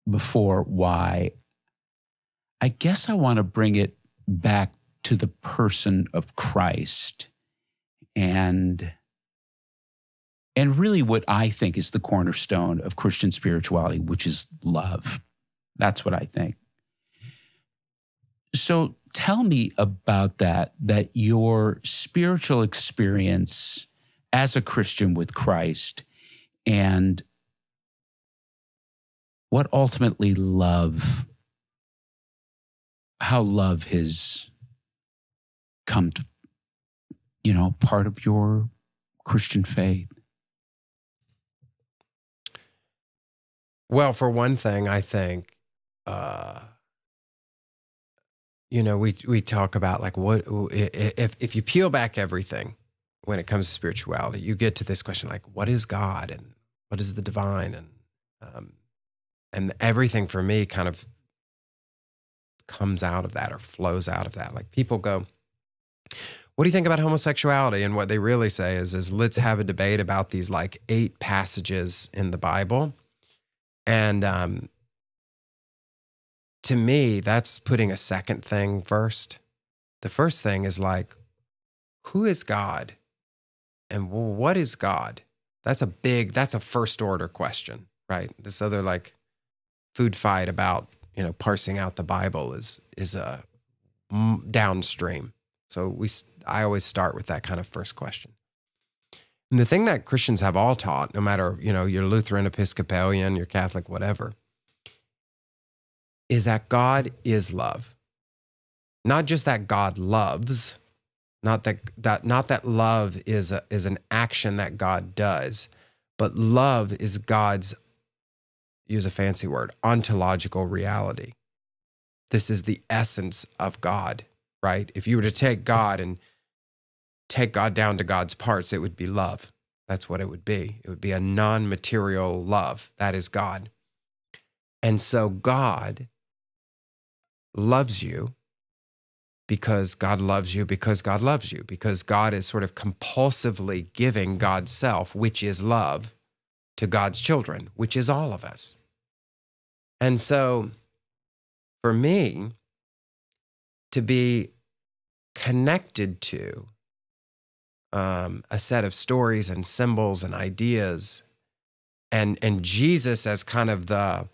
[SPEAKER 1] before why. I guess I want to bring it back to the person of Christ and really what I think is the cornerstone of Christian spirituality, which is love. That's what I think. So tell me about that your spiritual experience as a Christian with Christ and what ultimately how love has come to, part of your Christian faith.
[SPEAKER 2] Well, for one thing, I think, we talk about like what if you peel back everything when it comes to spirituality, you get to this question like, what is God and what is the divine, and everything for me kind of comes out of that or flows out of that. Like people go, what do you think about homosexuality? And what they really say is let's have a debate about these like 8 passages in the Bible. And to me, that's putting a second thing first. The first thing is like, who is God? And what is God? That's a first order question, right? This other like food fight about, parsing out the Bible is a downstream. So I always start with that kind of first question. And the thing that Christians have all taught, no matter, you're Lutheran, Episcopalian, you're Catholic, whatever, is that God is love. Not just that God loves, not that love is an action that God does, but love is God's, use a fancy word, ontological reality. This is the essence of God, right? If you were to take God and take God down to God's parts, it would be love. That's what it would be. It would be a non-material love. That is God. And so God loves you because God loves you, because God loves you, because God is sort of compulsively giving God's self, which is love, to God's children, which is all of us. And so for me, to be connected to a set of stories and symbols and ideas, and Jesus as kind of the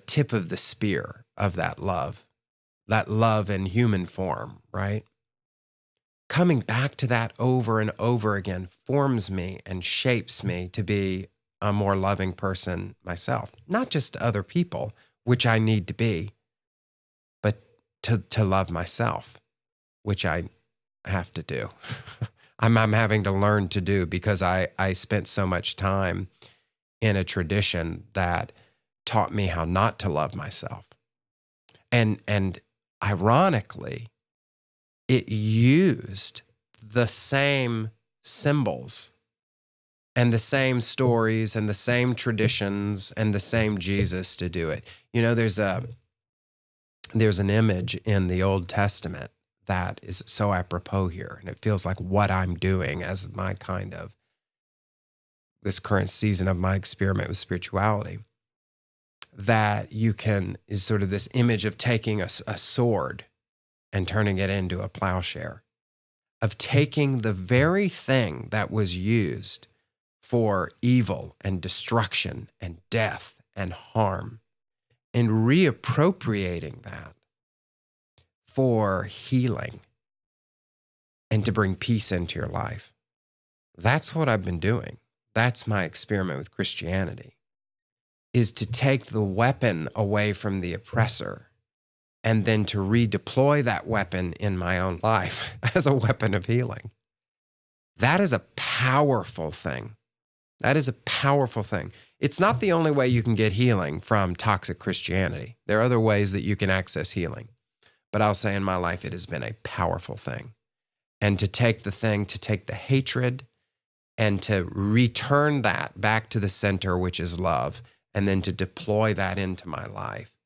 [SPEAKER 2] tip of the spear of that love in human form, right? Coming back to that over and over again forms me and shapes me to be a more loving person myself, not just to other people, which I need to be, but to love myself, which I have to do. I'm having to learn to do because I spent so much time in a tradition that taught me how not to love myself. And ironically, it used the same symbols and the same stories and the same traditions and the same Jesus to do it. There's an image in the Old Testament that is so apropos here, and it feels like what I'm doing as my kind of this current season of my experiment with spirituality, that is sort of this image of taking a sword and turning it into a plowshare, of taking the very thing that was used for evil and destruction and death and harm and reappropriating that for healing and to bring peace into your life. That's what I've been doing. That's my experiment with Christianity, is to take the weapon away from the oppressor and then to redeploy that weapon in my own life as a weapon of healing. That is a powerful thing. That is a powerful thing. It's not the only way you can get healing from toxic Christianity. There are other ways that you can access healing. But I'll say in my life, it has been a powerful thing. And to take the hatred and to return that back to the center, which is love, and then to deploy that into my life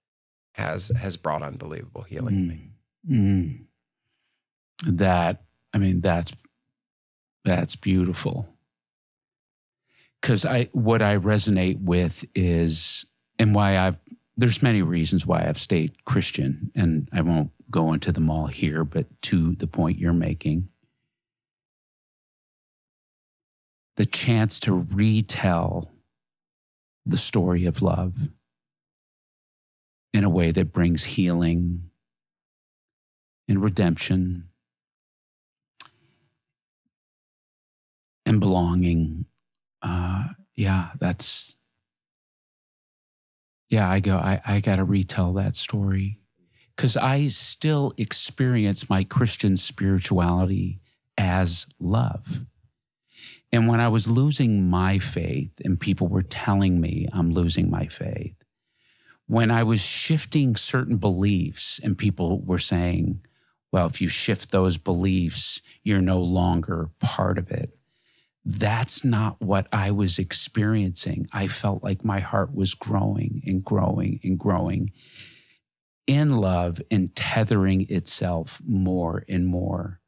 [SPEAKER 2] has brought unbelievable healing to me.
[SPEAKER 1] That's beautiful. Because what I resonate with is, and there's many reasons why I've stayed Christian, and I won't go into them all here, but to the point you're making, the chance to retell the story of love in a way that brings healing and redemption and belonging. I got to retell that story, because I still experience my Christian spirituality as love. And when I was losing my faith and people were telling me I'm losing my faith, when I was shifting certain beliefs and people were saying, well, if you shift those beliefs, you're no longer part of it. That's not what I was experiencing. I felt like my heart was growing and growing and growing in love and tethering itself more and more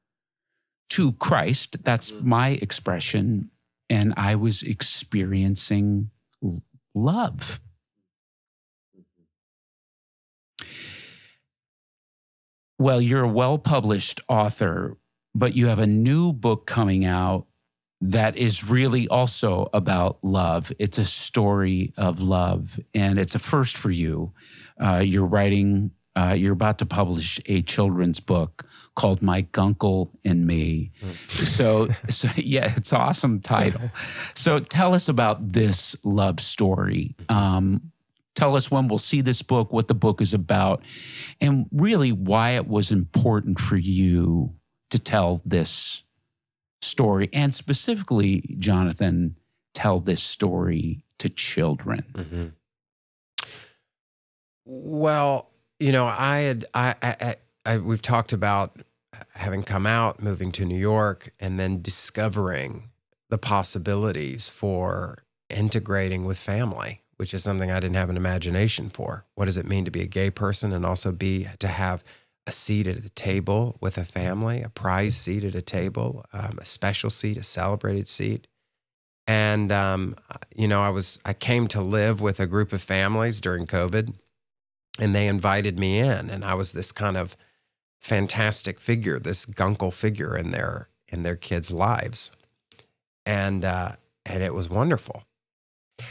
[SPEAKER 1] to Christ. That's my expression. And I was experiencing love. Well, you're a well-published author, but you have a new book coming out that is really also about love. It's a story of love, and it's a first for you. You're about to publish a children's book called My Gunkle and Me. So yeah, it's an awesome title. So tell us about this love story. Tell us when we'll see this book, what the book is about, and really why it was important for you to tell this story, and specifically, Jonathan, tell this story to children.
[SPEAKER 2] Mm-hmm. Well, we've talked about having come out, moving to New York, and then discovering the possibilities for integrating with family, which is something I didn't have an imagination for. What does it mean to be a gay person and also to have a seat at the table with a family, a prize seat at a table, a special seat, a celebrated seat. And, I came to live with a group of families during COVID, and they invited me in. And I was this kind of fantastic figure, this gunkle figure in their kids' lives. And it was wonderful.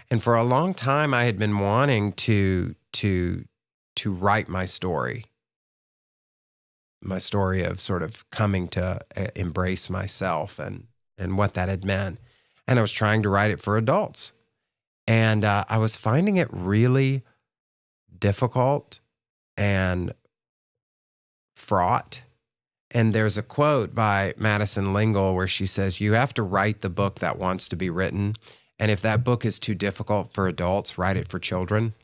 [SPEAKER 2] And for a long time, I had been wanting to write my story of sort of coming to embrace myself and what that had meant. And I was trying to write it for adults. And I was finding it really difficult and fraught. And there's a quote by Madison Lingle where she says, you have to write the book that wants to be written. And if that book is too difficult for adults, write it for children.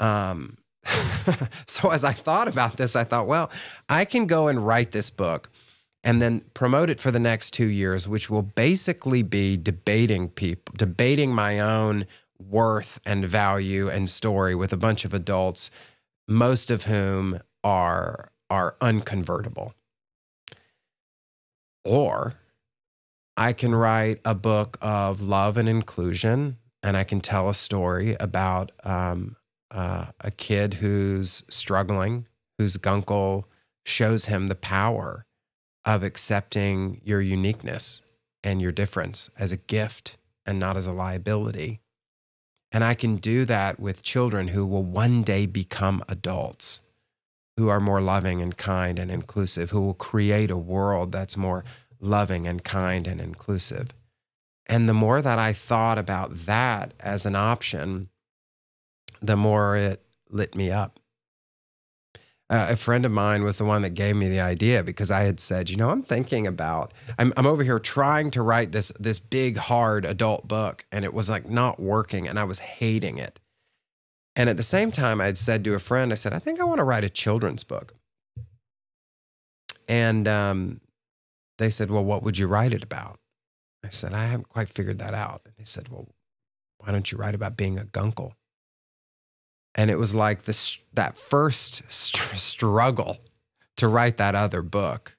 [SPEAKER 2] So as I thought about this, I thought, well, I can go and write this book and then promote it for the next 2 years, which will basically be debating my own worth and value and story with a bunch of adults, most of whom are unconvertible. Or I can write a book of love and inclusion, and I can tell a story about a kid who's struggling, whose gunkle shows him the power of accepting your uniqueness and your difference as a gift and not as a liability. And I can do that with children who will one day become adults, who are more loving and kind and inclusive, who will create a world that's more loving and kind and inclusive. And the more that I thought about that as an option, the more it lit me up. A friend of mine was the one that gave me the idea, because I had said, I'm thinking about, I'm over here trying to write this big, hard adult book, and it was like not working, and I was hating it. And at the same time, I had said to a friend, I said, I think I want to write a children's book. And they said, well, what would you write it about? I said, I haven't quite figured that out. And they said, well, why don't you write about being a gunkle? And it was like that first struggle to write that other book.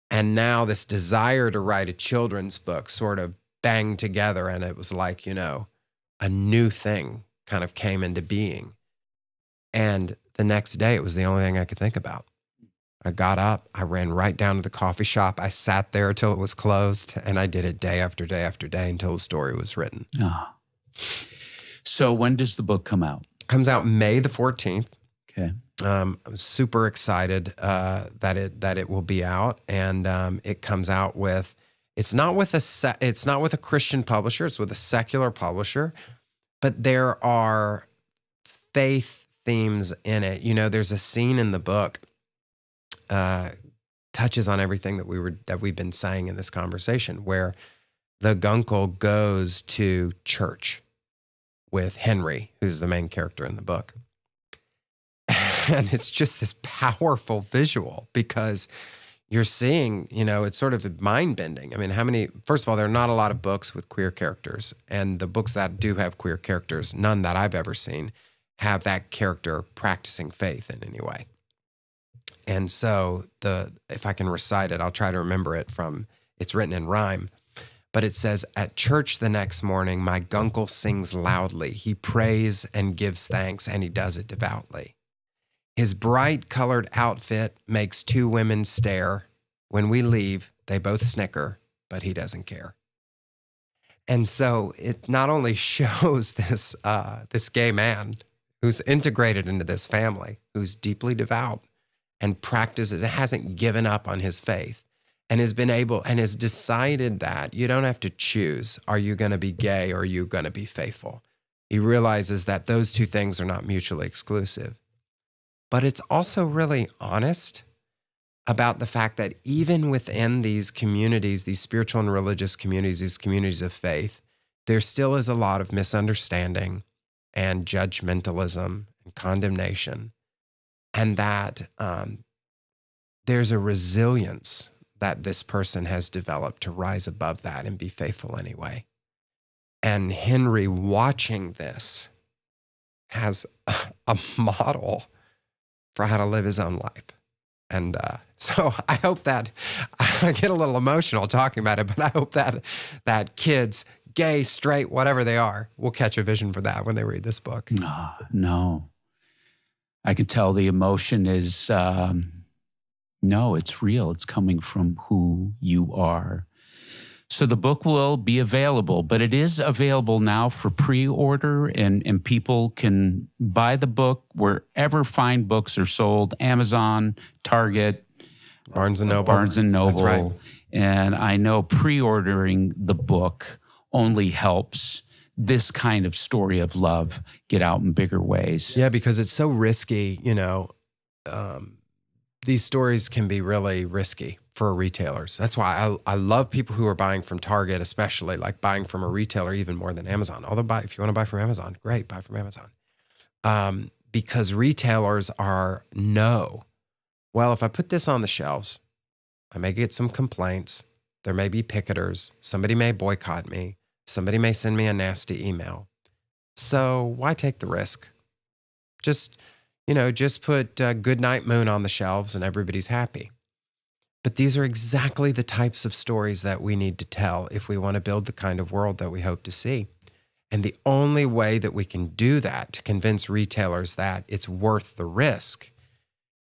[SPEAKER 2] And now this desire to write a children's book sort of banged together. And it was like, a new thing kind of came into being. And the next day, it was the only thing I could think about. I got up, I ran right down to the coffee shop. I sat there till it was closed, and I did it day after day after day until the story was written.
[SPEAKER 1] Oh. So when does the book come out?
[SPEAKER 2] Comes out May the 14th.
[SPEAKER 1] Okay.
[SPEAKER 2] I'm super excited that it will be out, and it comes out with. It's not with a Christian publisher. It's with a secular publisher, but there are faith themes in it. There's a scene in the book. Touches on everything that we've been saying in this conversation, where the gunkle goes to church with Henry, who's the main character in the book. And it's just this powerful visual, because you're seeing, it's sort of mind-bending. I mean, first of all, there are not a lot of books with queer characters, and the books that do have queer characters, none that I've ever seen, have that character practicing faith in any way. And so if I can recite it, I'll try to remember it it's written in rhyme, but it says, at church the next morning, my gunkle sings loudly. He prays and gives thanks, and he does it devoutly. His bright colored outfit makes two women stare. When we leave, they both snicker, but he doesn't care. And so it not only shows this gay man who's integrated into this family, who's deeply devout, and practices, it hasn't given up on his faith, and has decided that you don't have to choose, are you going to be gay or are you going to be faithful? He realizes that those two things are not mutually exclusive. But it's also really honest about the fact that even within these communities, these spiritual and religious communities, these communities of faith, there still is a lot of misunderstanding and judgmentalism and condemnation. And that there's a resilience that this person has developed to rise above that and be faithful anyway. And Henry, watching this, has a model for how to live his own life. And so I hope that, I get a little emotional talking about it, but I hope that kids, gay, straight, whatever they are, will catch a vision for that when they read this book.
[SPEAKER 1] No. I can tell the emotion is, no, it's real. It's coming from who you are. So the book will be available, but it is available now for pre-order, and people can buy the book wherever fine books are sold, Amazon, Target,
[SPEAKER 2] Barnes & Noble.
[SPEAKER 1] That's right. And I know pre-ordering the book only helps this kind of story of love get out in bigger ways.
[SPEAKER 2] Yeah, because it's so risky, these stories can be really risky for retailers. That's why I love people who are buying from Target, especially, like buying from a retailer even more than Amazon. Although if you want to buy from Amazon, great, buy from Amazon. Because retailers well, if I put this on the shelves, I may get some complaints. There may be picketers. Somebody may boycott me. Somebody may send me a nasty email. So why take the risk? Just put Good Night Moon on the shelves and everybody's happy. But these are exactly the types of stories that we need to tell if we want to build the kind of world that we hope to see. And the only way that we can do that to convince retailers that it's worth the risk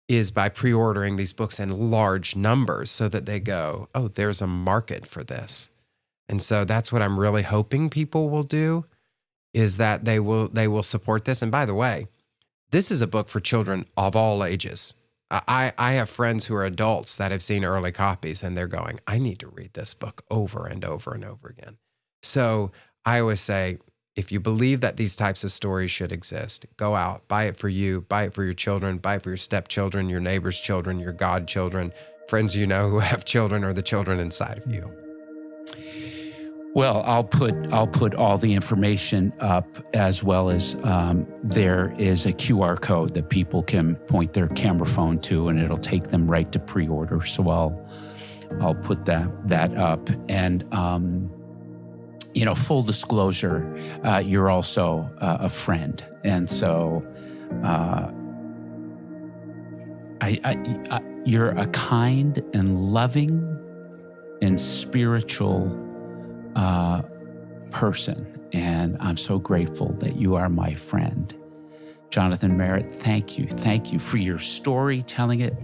[SPEAKER 2] is by pre-ordering these books in large numbers so that they go, oh, there's a market for this. And so that's what I'm really hoping people will do, is that they will support this. And by the way, this is a book for children of all ages. I have friends who are adults that have seen early copies, and they're going, I need to read this book over and over and over again. So I always say, if you believe that these types of stories should exist, go out, buy it for you, buy it for your children, buy it for your stepchildren, your neighbor's children, your godchildren, friends you know who have children, or the children inside of you.
[SPEAKER 1] Well, I'll put all the information up, as well as there is a QR code that people can point their camera phone to, and it'll take them right to pre-order. So I'll put that up. And full disclosure, you're also a friend, and so you're a kind and loving and spiritual person, and I'm so grateful that you are my friend. Jonathan Merritt, thank you. Thank you for your story, telling it,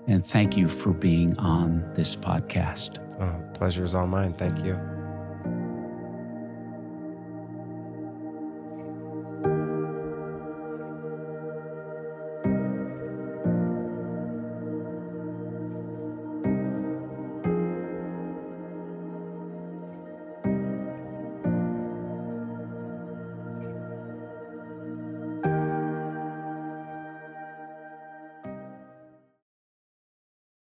[SPEAKER 1] and thank you for being on this podcast.
[SPEAKER 2] Oh, pleasure is all mine. Thank you.